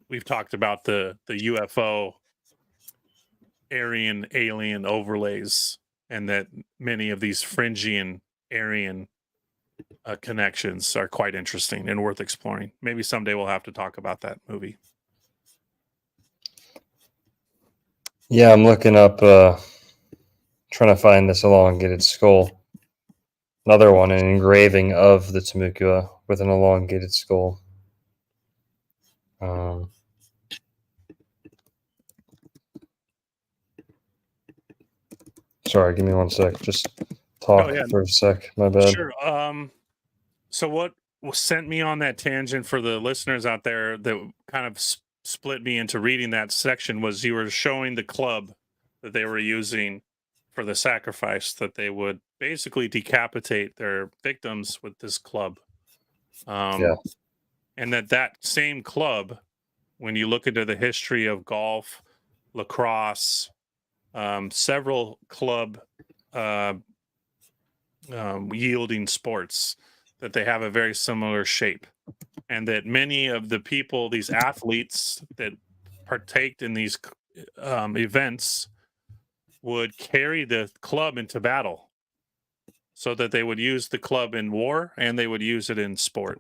we've talked about the UFO Aryan alien overlays, and that many of these Phrygian Aryan connections are quite interesting and worth exploring. Maybe someday we'll have to talk about that movie. Yeah, I'm looking up, trying to find this elongated skull. Another one, an engraving of the Temecula with an elongated skull. Sorry, give me 1 sec. Just talk for a sec. My bad. Sure. So what sent me on that tangent for the listeners out there that kind of split me into reading that section was you were showing the club that they were using for the sacrifice, that they would basically decapitate their victims with this club. Yeah. And that same club, when you look into the history of golf, lacrosse, several club yielding sports, that they have a very similar shape, and that many of the people, these athletes that partake in these events, would carry the club into battle, so that they would use the club in war and they would use it in sport.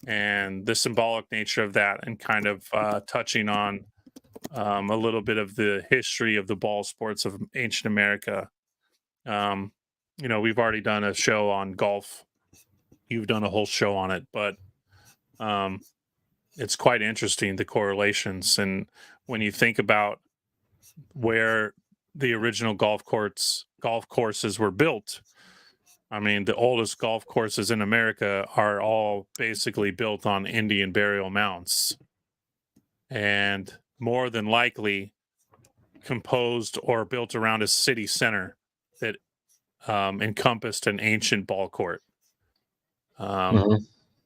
And the symbolic nature of that, and kind of touching on a little bit of the history of the ball sports of ancient America. We've already done a show on golf. You've done a whole show on it, but it's quite interesting, the correlations. And when you think about where the original golf courses were built, I mean, the oldest golf courses in America are all basically built on Indian burial mounds, and more than likely composed or built around a city center that encompassed an ancient ball court.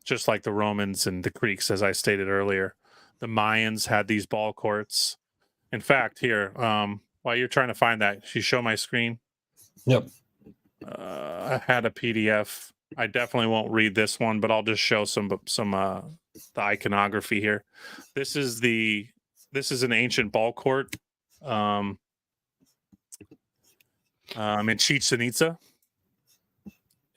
Just like the Romans and the Greeks, as I stated earlier. The Mayans had these ball courts. In fact, here, while you're trying to find that, should you show my screen? Yep. I had a PDF. I definitely won't read this one, but I'll just show some the iconography here. This is an ancient ball court in Chichen Itza.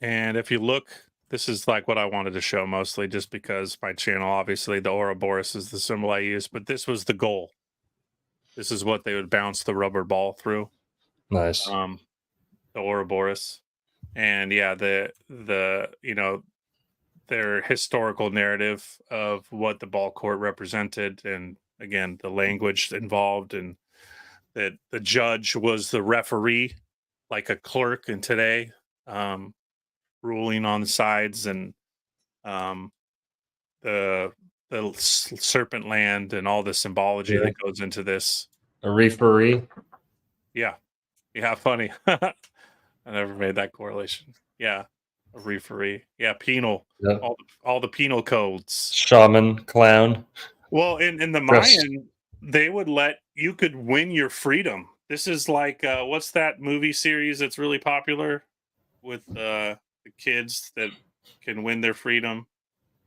And if you look, this is like what I wanted to show mostly, just because my channel, obviously the Ouroboros is the symbol I use, but this was the goal. This is what they would bounce the rubber ball through. Nice. The Ouroboros. And yeah, their historical narrative of what the ball court represented, and again, the language involved, and that the judge was the referee, like a clerk in today, ruling on the sides, and the serpent land and all the symbology that goes into this. A referee. Yeah, funny. I never made that correlation. Yeah, a referee. Yeah, penal. Yep. All the penal codes. Shaman, clown. Well, in the Mayan, they would you could win your freedom. This is like what's that movie series that's really popular with the kids that can win their freedom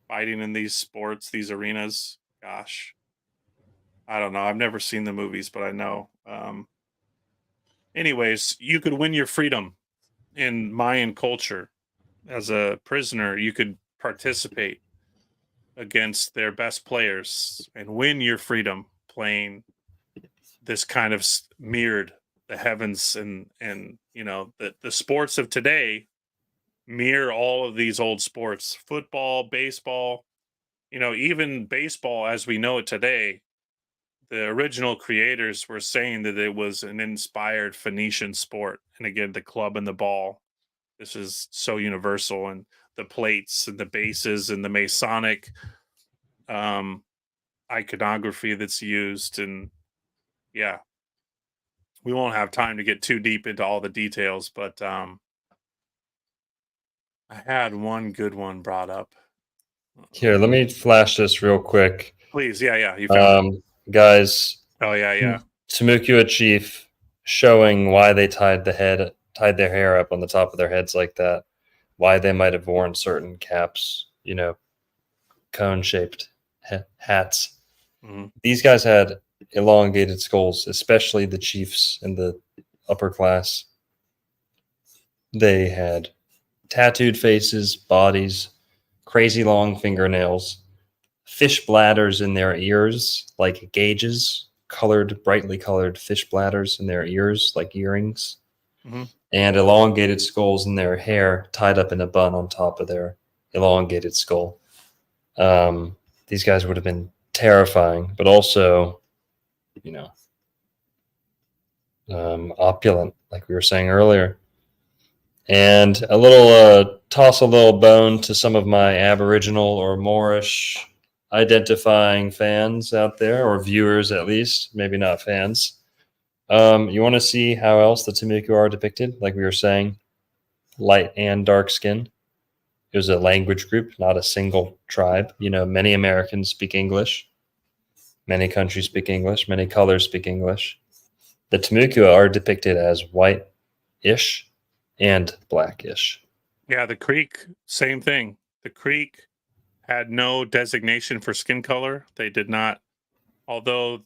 fighting in these sports, these arenas? Gosh, I don't know. I've never seen the movies, but I know. Anyways, you could win your freedom in Mayan culture. As a prisoner, you could participate against their best players and win your freedom, playing this kind of mirrored the heavens, and the sports of today mirror all of these old sports: football, baseball, even baseball as we know it today. The original creators were saying that it was an inspired Phoenician sport. And again, the club and the ball, this is so universal, and the plates and the bases and the Masonic iconography that's used. And yeah, we won't have time to get too deep into all the details, but I had one good one brought up. Here, let me flash this real quick. Please, yeah, you found it. Guys, Oh yeah. Temukua chief showing why they tied their hair up on the top of their heads like that, why they might have worn certain caps, cone-shaped hats. Mm-hmm. These guys had elongated skulls, especially the chiefs in the upper class. They had tattooed faces, bodies, crazy long fingernails, fish bladders in their ears, like gauges, brightly colored fish bladders in their ears, like earrings, Mm-hmm. and elongated skulls in their hair tied up in a bun on top of their elongated skull. These guys would have been terrifying, but also, opulent, like we were saying earlier. And toss a little bone to some of my Aboriginal or Moorish identifying fans out there, or viewers at least, maybe not fans. You want to see how else the Temukua are depicted? Like we were saying, light and dark skin. It was a language group, not a single tribe. Many Americans speak English. Many countries speak English. Many colors speak English. The Temukua are depicted as white-ish and blackish. Yeah, the Creek, same thing. The Creek had no designation for skin color. They did not, although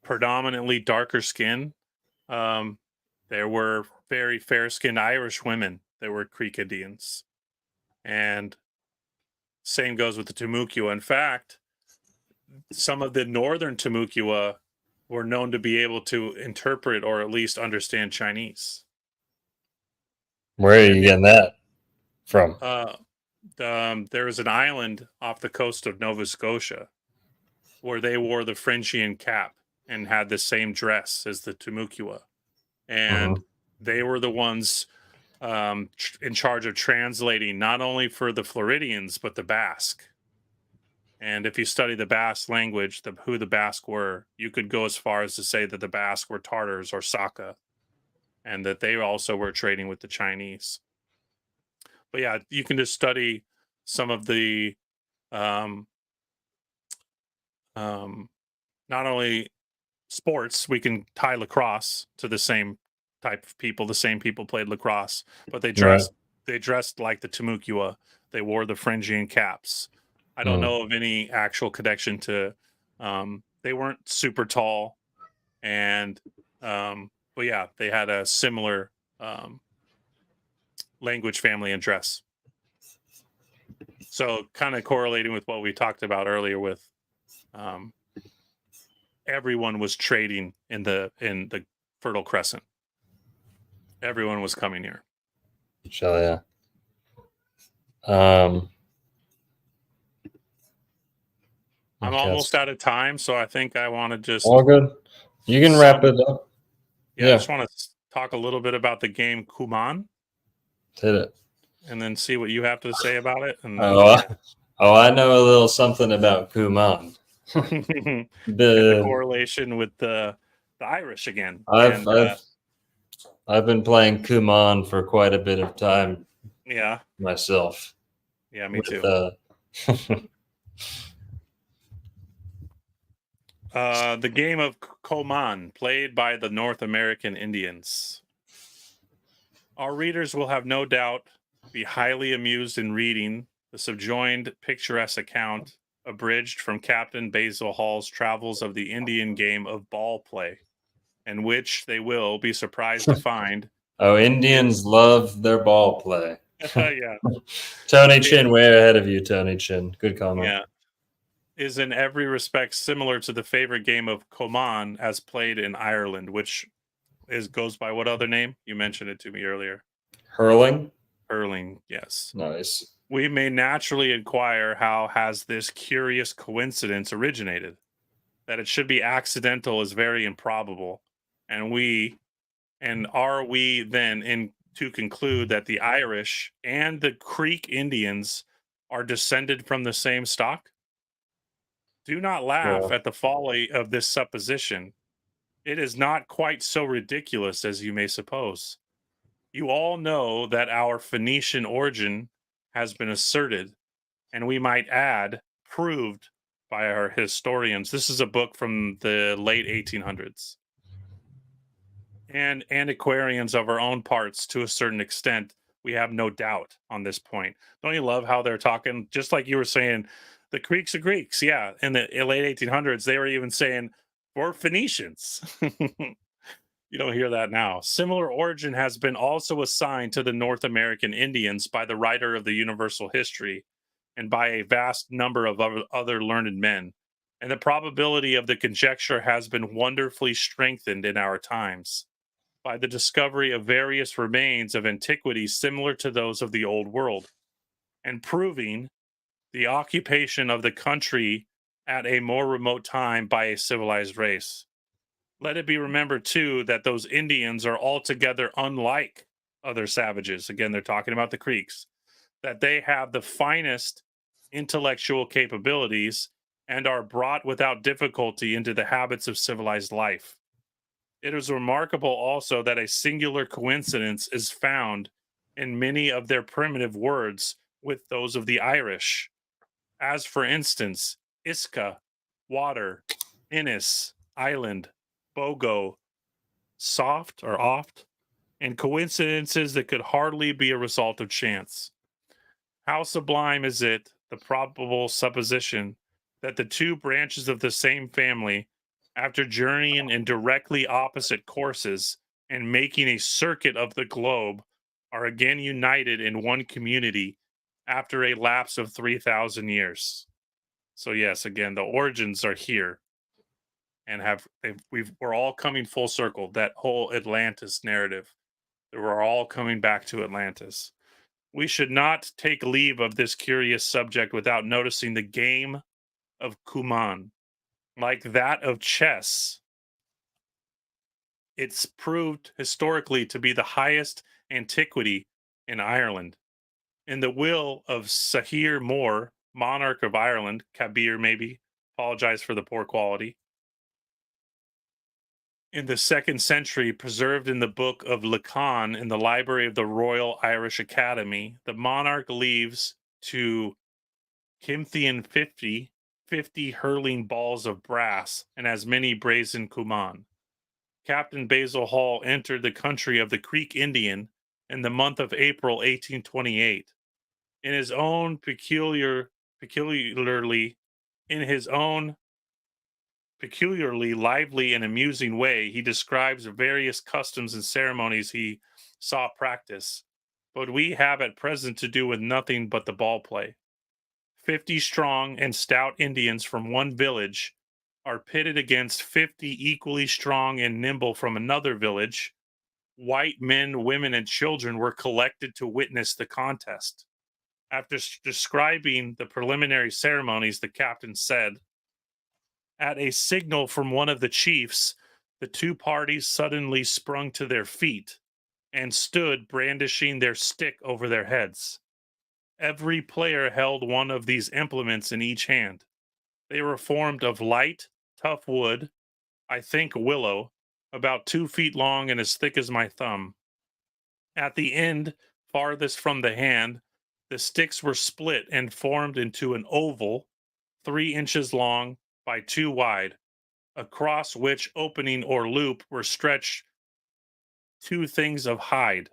predominantly darker skin, there were very fair-skinned Irish women that were Creek Indians. And same goes with the Temukua. In fact, some of the northern Temukua were known to be able to interpret or at least understand Chinese. Where are you getting that from? There was an island off the coast of Nova Scotia where they wore the Phrygian cap and had the same dress as the Temukua. And they were the ones in charge of translating not only for the Floridians, but the Basque. And if you study the Basque language, who the Basque were, you could go as far as to say that the Basque were Tartars or Saka, and that they also were trading with the Chinese. But yeah, you can just study some of the not only sports, we can tie lacrosse to the same type of people. The same people played lacrosse, but they dressed like the Temukua. They wore the Phrygian caps. I don't know of any actual connection to they weren't super tall, and but yeah, they had a similar language, family, and dress. So kind of correlating with what we talked about earlier with everyone was trading in the Fertile Crescent. Everyone was coming here. Yeah. I'm almost out of time, so I think I want to just all good. You can wrap it up. Yeah, I just want to talk a little bit about the game Kuman. Hit it. And then see what you have to say about it. And I know a little something about Kuman. the correlation with the Irish again. I've been playing Kuman for quite a bit of time. Yeah. Myself. Yeah, me too. The game of Kuman, played by the North American Indians. Our readers will have no doubt be highly amused in reading the subjoined picturesque account abridged from Captain Basil Hall's Travels of the Indian Game of Ball Play, in which they will be surprised to find. Indians love their ball play. Yeah. Tony Chin, way ahead of you, Tony Chin. Good comment. Yeah. Is in every respect similar to the favorite game of Kuman as played in Ireland, which goes by what other name? You mentioned it to me earlier. Hurling? Hurling, yes. Nice. We may naturally inquire how has this curious coincidence originated. That it should be accidental is very improbable. And are we then to conclude that the Irish and the Creek Indians are descended from the same stock? Do not laugh at the folly of this supposition. It is not quite so ridiculous as you may suppose. You all know that our Phoenician origin has been asserted, and we might add, proved by our historians. This is a book from the late 1800s. And antiquarians of our own parts to a certain extent. We have no doubt on this point. Don't you love how they're talking? Just like you were saying, the Greeks are Greeks. Yeah. In the late 1800s, they were even saying, we're Phoenicians. You don't hear that now. Similar origin has been also assigned to the North American Indians by the writer of the Universal History and by a vast number of other learned men. And the probability of the conjecture has been wonderfully strengthened in our times by the discovery of various remains of antiquity similar to those of the Old World, and proving the occupation of the country at a more remote time by a civilized race. Let it be remembered, too, that those Indians are altogether unlike other savages. Again, they're talking about the Creeks, that they have the finest intellectual capabilities and are brought without difficulty into the habits of civilized life. It is remarkable also that a singular coincidence is found in many of their primitive words with those of the Irish, as for instance, Iska, water, Innis, island, Bogo, soft or oft, and coincidences that could hardly be a result of chance. How sublime is it, the probable supposition that the two branches of the same family, after journeying in directly opposite courses and making a circuit of the globe, are again united in one community after a lapse of 3,000 years. So yes, again, the origins are here, and we're all coming full circle. That whole Atlantis narrative, that we're all coming back to Atlantis. We should not take leave of this curious subject without noticing the game of Kuman. Like that of chess, it's proved historically to be the highest antiquity in Ireland. In the will of Sahir More, monarch of Ireland, Kabir maybe, apologize for the poor quality, in the 2nd century, preserved in the book of Lacan in the library of the Royal Irish Academy, the monarch leaves to Kimthian 50 hurling balls of brass and as many brazen kuman. Captain Basil Hall entered the country of the Creek Indian in the month of April 1828. In his own peculiarly lively and amusing way, he describes various customs and ceremonies he saw practice. But we have at present to do with nothing but the ball play. 50 strong and stout Indians from one village are pitted against 50 equally strong and nimble from another village. White men, women, and children were collected to witness the contest. After describing the preliminary ceremonies, the captain said, at a signal from one of the chiefs, the two parties suddenly sprung to their feet and stood brandishing their stick over their heads. Every player held one of these implements in each hand. They were formed of light, tough wood, I think willow, about 2 feet long and as thick as my thumb. At the end, farthest from the hand, the sticks were split and formed into an oval, 3 inches long by 2 wide, across which opening or loop were stretched 2 things of hide.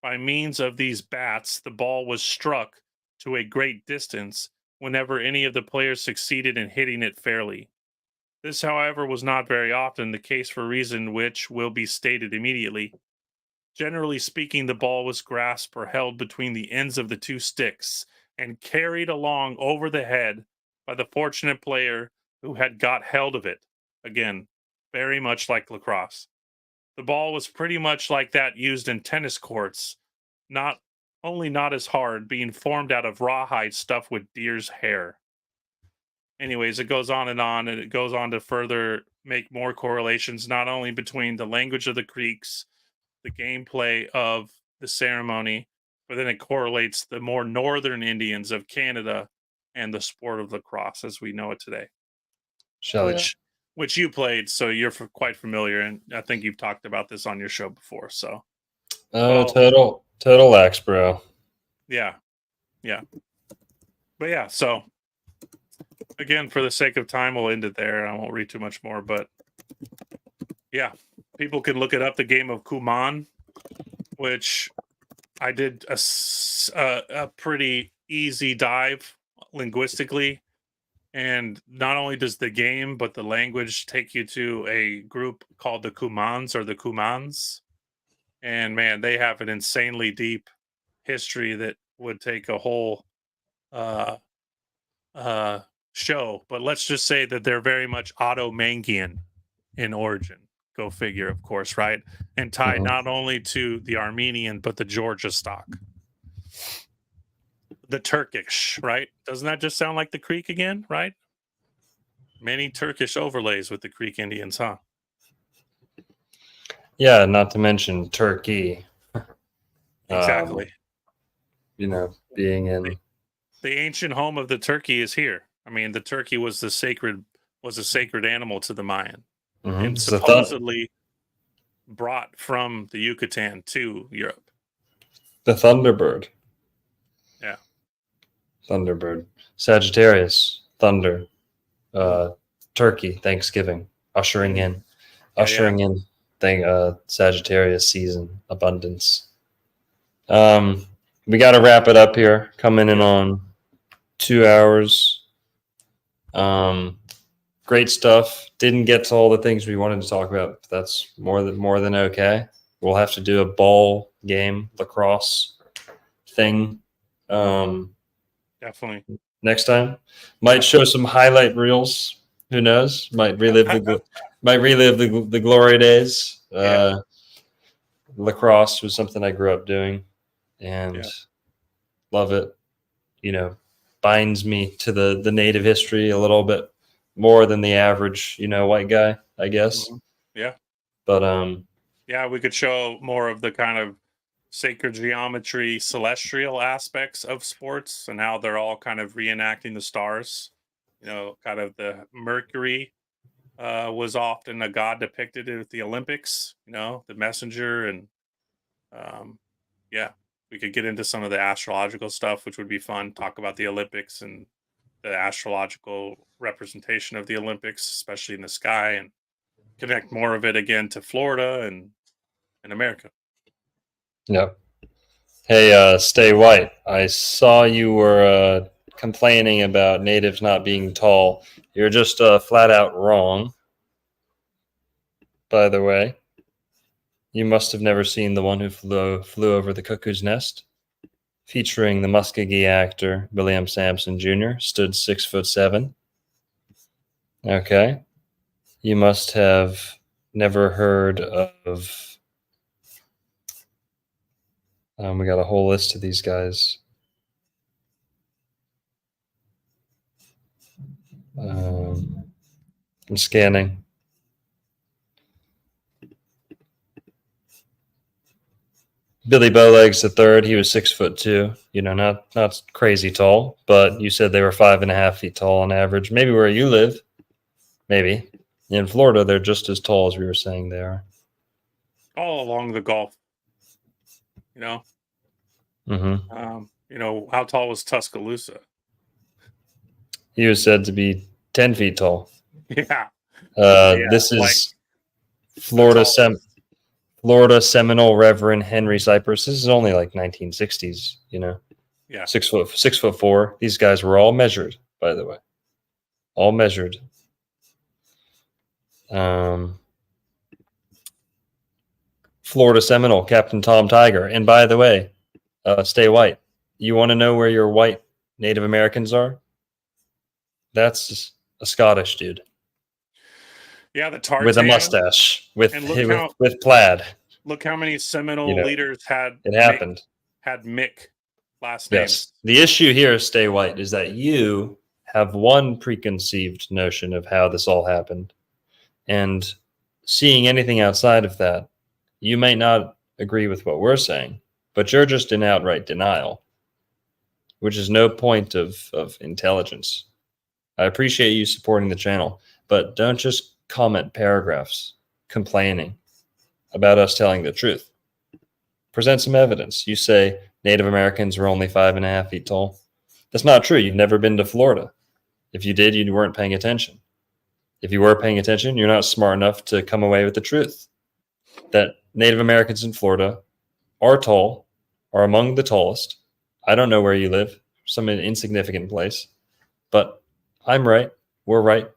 By means of these bats, the ball was struck to a great distance whenever any of the players succeeded in hitting it fairly. This, however, was not very often the case for a reason which will be stated immediately. Generally speaking, the ball was grasped or held between the ends of the 2 sticks and carried along over the head by the fortunate player who had got held of it. Again, very much like lacrosse. The ball was pretty much like that used in tennis courts, not as hard, being formed out of rawhide stuffed with deer's hair. Anyways, it goes on, and it goes on to further make more correlations, not only between the language of the Creeks, the gameplay of the ceremony, but then it correlates the more northern Indians of Canada and the sport of lacrosse as we know it today. Shall Oh, we yeah. which you played, so you're quite familiar, and I think you've talked about this on your show before. So, Oh, well, total lax, bro. yeah, but yeah. So again, for the sake of time, we'll end it there. I won't read too much more, but yeah, people can look it up. The game of Kuman, which I did a pretty easy dive linguistically. And not only does the game, but the language take you to a group called the Kumans or the Kumans. And man, they have an insanely deep history that would take a whole uh, show. But let's just say that they're very much Ottomangian in origin. Go figure, of course, right? And tied not only to the Armenian, but the Georgia stock. The Turkish, right? Doesn't that just sound like the Creek again, right? Many Turkish overlays with the Creek Indians, huh? Yeah, not to mention Turkey. Exactly. Being in The ancient home of the turkey is here. I mean, the turkey was a sacred animal to the Mayan, and supposedly brought from the Yucatan to Europe. The Thunderbird. Yeah. Thunderbird. Sagittarius. Thunder. Turkey. Thanksgiving. Ushering in Sagittarius season. Abundance. We got to wrap it up here. Coming in on 2 hours. Great stuff. Didn't get to all the things we wanted to talk about. But that's more than okay. We'll have to do a ball game lacrosse thing. Definitely. Next time, might show some highlight reels. Who knows? Might relive the glory days. Lacrosse was something I grew up doing, and love it. Binds me to the native history a little bit more than the average, white guy, I guess. Yeah. But yeah, we could show more of the kind of sacred geometry, celestial aspects of sports and how they're all kind of reenacting the stars. Kind of the Mercury was often a god depicted at the Olympics, the messenger. And we could get into some of the astrological stuff, which would be fun. Talk about the Olympics and the astrological representation of the Olympics, especially in the sky, and connect more of it again to Florida and in America. Yep. Hey, Stay White. I saw you were complaining about natives not being tall. You're just flat out wrong. By the way, you must have never seen The One Who Flew Over the Cuckoo's Nest, featuring the Muskogee actor William Sampson Jr. Stood 6'7". Okay. You must have never heard of. We got a whole list of these guys. I'm scanning. Billy Bowlegs III, he was 6'2". Not crazy tall, but you said they were 5.5 feet tall on average. Maybe where you live, maybe in Florida, they're just as tall as we were saying they are. All along the Gulf, how tall was Tuscaloosa? He was said to be 10 feet tall. Yeah. This is Florida Seminole Reverend Henry Cypress. This is only like 1960s, Yeah. 6'4". These guys were all measured, by the way. All measured. Florida Seminole, Captain Tom Tiger. And by the way, Stay White. You want to know where your white Native Americans are? That's a Scottish dude. Yeah, the Tartan with a mustache, with plaid. Look how many Seminole leaders had. It happened. Had Mick last name. Yes. The issue here, Stay White, is that you have one preconceived notion of how this all happened, and seeing anything outside of that, you may not agree with what we're saying, but you're just in outright denial, which is no point of intelligence. I appreciate you supporting the channel, but don't just comment paragraphs complaining about us telling the truth. Present some evidence. You say Native Americans were only 5.5 feet tall. That's not true. You've never been to Florida. If you did, you weren't paying attention. If you were paying attention, you're not smart enough to come away with the truth that Native Americans in Florida are tall, are among the tallest. I don't know where you live, some insignificant place, but I'm right. We're right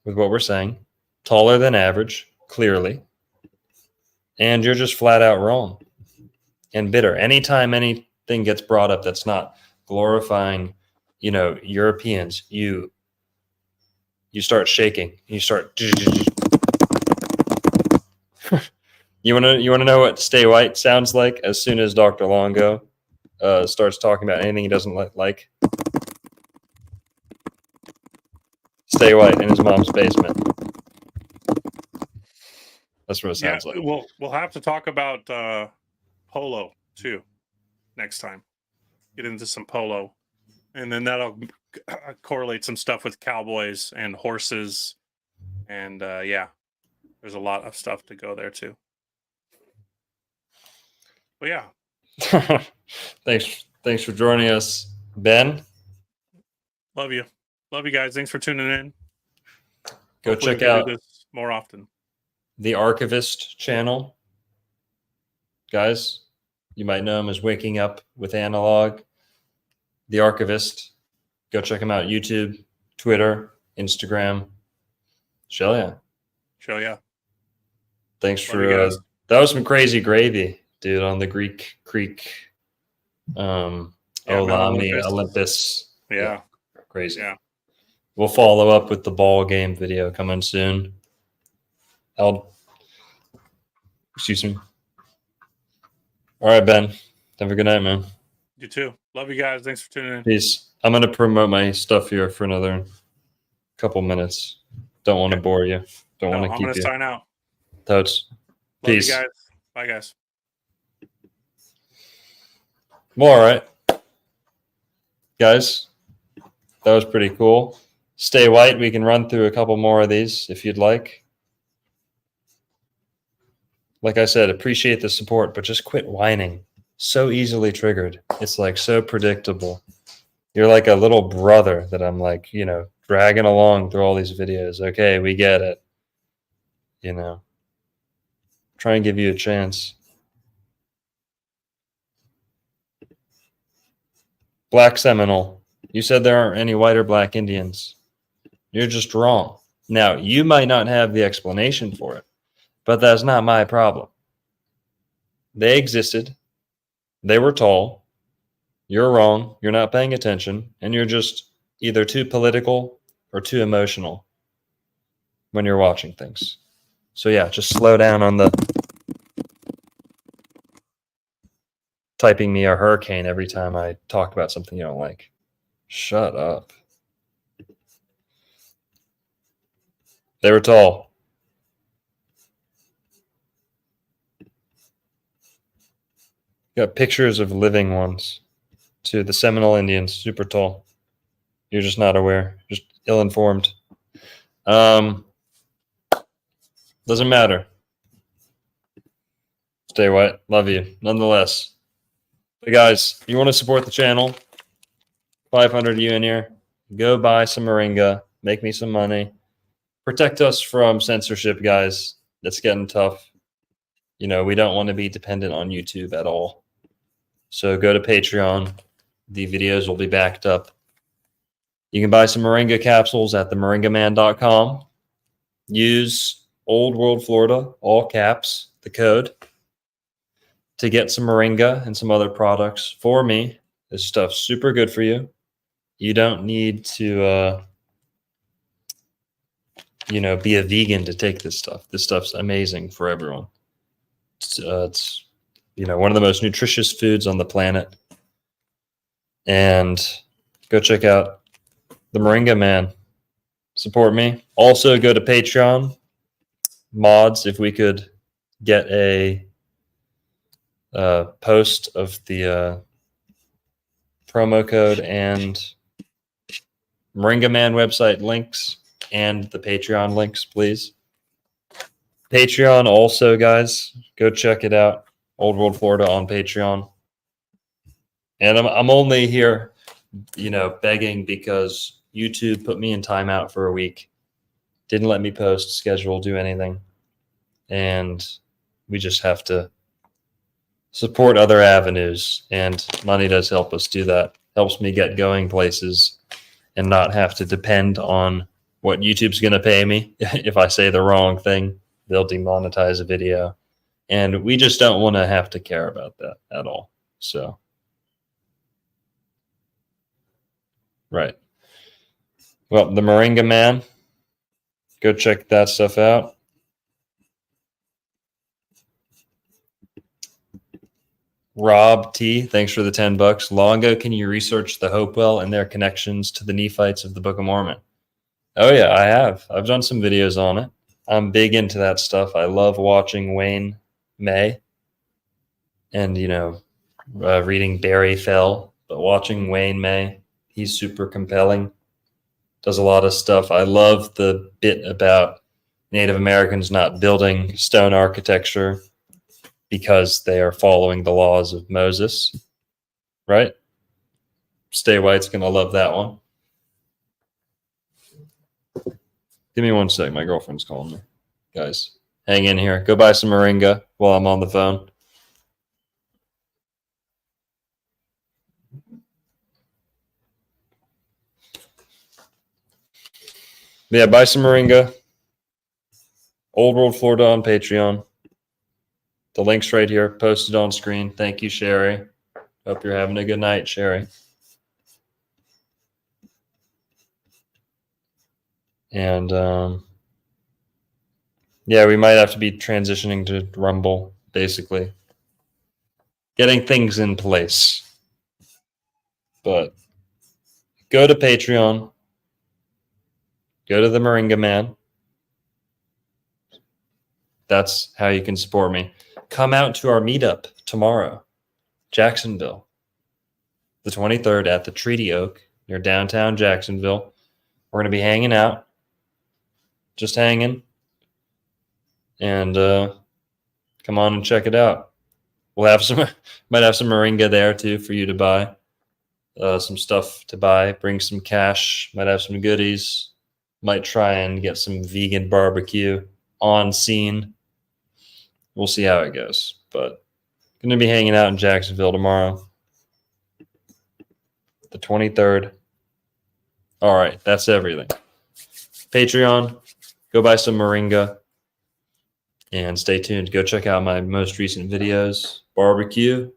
with what we're saying. Taller than average, clearly. And you're just flat out wrong and bitter. Anytime anything gets brought up that's not glorifying, Europeans, you start shaking. You start. You want to know what stay white sounds like as soon as Dr. Longo starts talking about anything he doesn't like? Stay white in his mom's basement. That's what it sounds like. We'll have to talk about polo too next time. Get into some polo, and then that'll correlate some stuff with cowboys and horses, and there's a lot of stuff to go there too. But yeah, thanks for joining us, Ben. Love you guys. Thanks for tuning in. Go Hopefully check we can out do this more often. The Archivist channel. Guys, you might know him as Waking Up with Analog. The Archivist. Go check him out. YouTube, Twitter, Instagram. Shell yeah. Thanks Love you guys. that was some crazy gravy, dude, on the Greek Creek Albany, Olympus. Yeah. Crazy. Yeah. We'll follow up with the ball game video coming soon. Excuse me. All right, Ben. Have a good night, man. You too. Love you guys. Thanks for tuning in. Peace. I'm going to promote my stuff here for another couple minutes. Don't want to bore you. Don't want to I'm keep going to you. sign out. Totes. Love Peace. you guys. Bye, guys. Well, all right. Guys, that was pretty cool. Stay white. We can run through a couple more of these if you'd like. Like I said, appreciate the support, but just quit whining. So easily triggered. It's like so predictable. You're like a little brother that I'm like, dragging along through all these videos. Okay, we get it. Try and give you a chance. Black Seminole. You said there aren't any white or black Indians. You're just wrong. Now, you might not have the explanation for it, but that's not my problem. They existed. They were tall. You're wrong. You're not paying attention. And you're just either too political or too emotional when you're watching things. So yeah, just slow down on the typing me a hurricane every time I talk about something you don't like. Shut up. They were tall. Got pictures of living ones too. The Seminole Indians, super tall. You're just not aware, just ill-informed. Doesn't matter. Stay white. Love you. Nonetheless. But guys, you want to support the channel? 500 of you in here. Go buy some Moringa. Make me some money. Protect us from censorship, guys. It's getting tough. We don't want to be dependent on YouTube at all. So go to Patreon. The videos will be backed up. You can buy some Moringa capsules at themoringaman.com. Use Old World Florida, all caps, the code, to get some Moringa and some other products for me. This stuff's super good for you. You don't need to, be a vegan to take this stuff. This stuff's amazing for everyone. It's one of the most nutritious foods on the planet. And go check out the Moringa Man. Support me. Also go to Patreon. Mods, if we could get a post of the promo code and Moringa Man website links and the Patreon links, please. Patreon also, guys, go check it out. Old World Florida on Patreon. And I'm only here, begging because YouTube put me in timeout for a week. Didn't let me post, schedule, do anything. And we just have to support other avenues. And money does help us do that. Helps me get going places and not have to depend on what YouTube's going to pay me. If I say the wrong thing, they'll demonetize a video. And we just don't want to have to care about that at all. So, right. Well, the Moringa Man, go check that stuff out. Rob T, thanks for the $10. Longo, can you research the Hopewell and their connections to the Nephites of the Book of Mormon? Oh yeah, I have. I've done some videos on it. I'm big into that stuff. I love watching Wayne May and, reading Barry Fell, but watching Wayne May, he's super compelling. Does a lot of stuff. I love the bit about Native Americans not building stone architecture because they are following the laws of Moses, right? Stay White's going to love that one. Give me 1 sec. My girlfriend's calling me. Guys, hang in here. Go buy some moringa while I'm on the phone. Yeah, buy some moringa. Old World Florida on Patreon. The link's right here, posted on screen. Thank you, Sherry. Hope you're having a good night, Sherry. And yeah, we might have to be transitioning to Rumble, basically. Getting things in place. But go to Patreon. Go to the Moringa Man. That's how you can support me. Come out to our meetup tomorrow, Jacksonville, the 23rd at the Treaty Oak near downtown Jacksonville. We're going to be hanging out, just hanging, and come on and check it out. We'll have might have some moringa there too for you to buy, some stuff to buy. Bring some cash. Might have some goodies. Might try and get some vegan barbecue on scene. We'll see how it goes, but going to be hanging out in Jacksonville tomorrow, the 23rd. All right, that's everything. Patreon, go buy some moringa, and stay tuned. Go check out my most recent videos. Barbecue,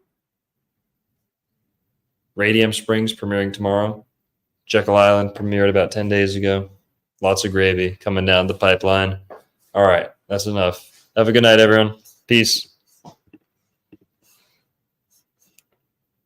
Radium Springs premiering tomorrow. Jekyll Island premiered about 10 days ago. Lots of gravy coming down the pipeline. All right, that's enough. Have a good night, everyone. Peace.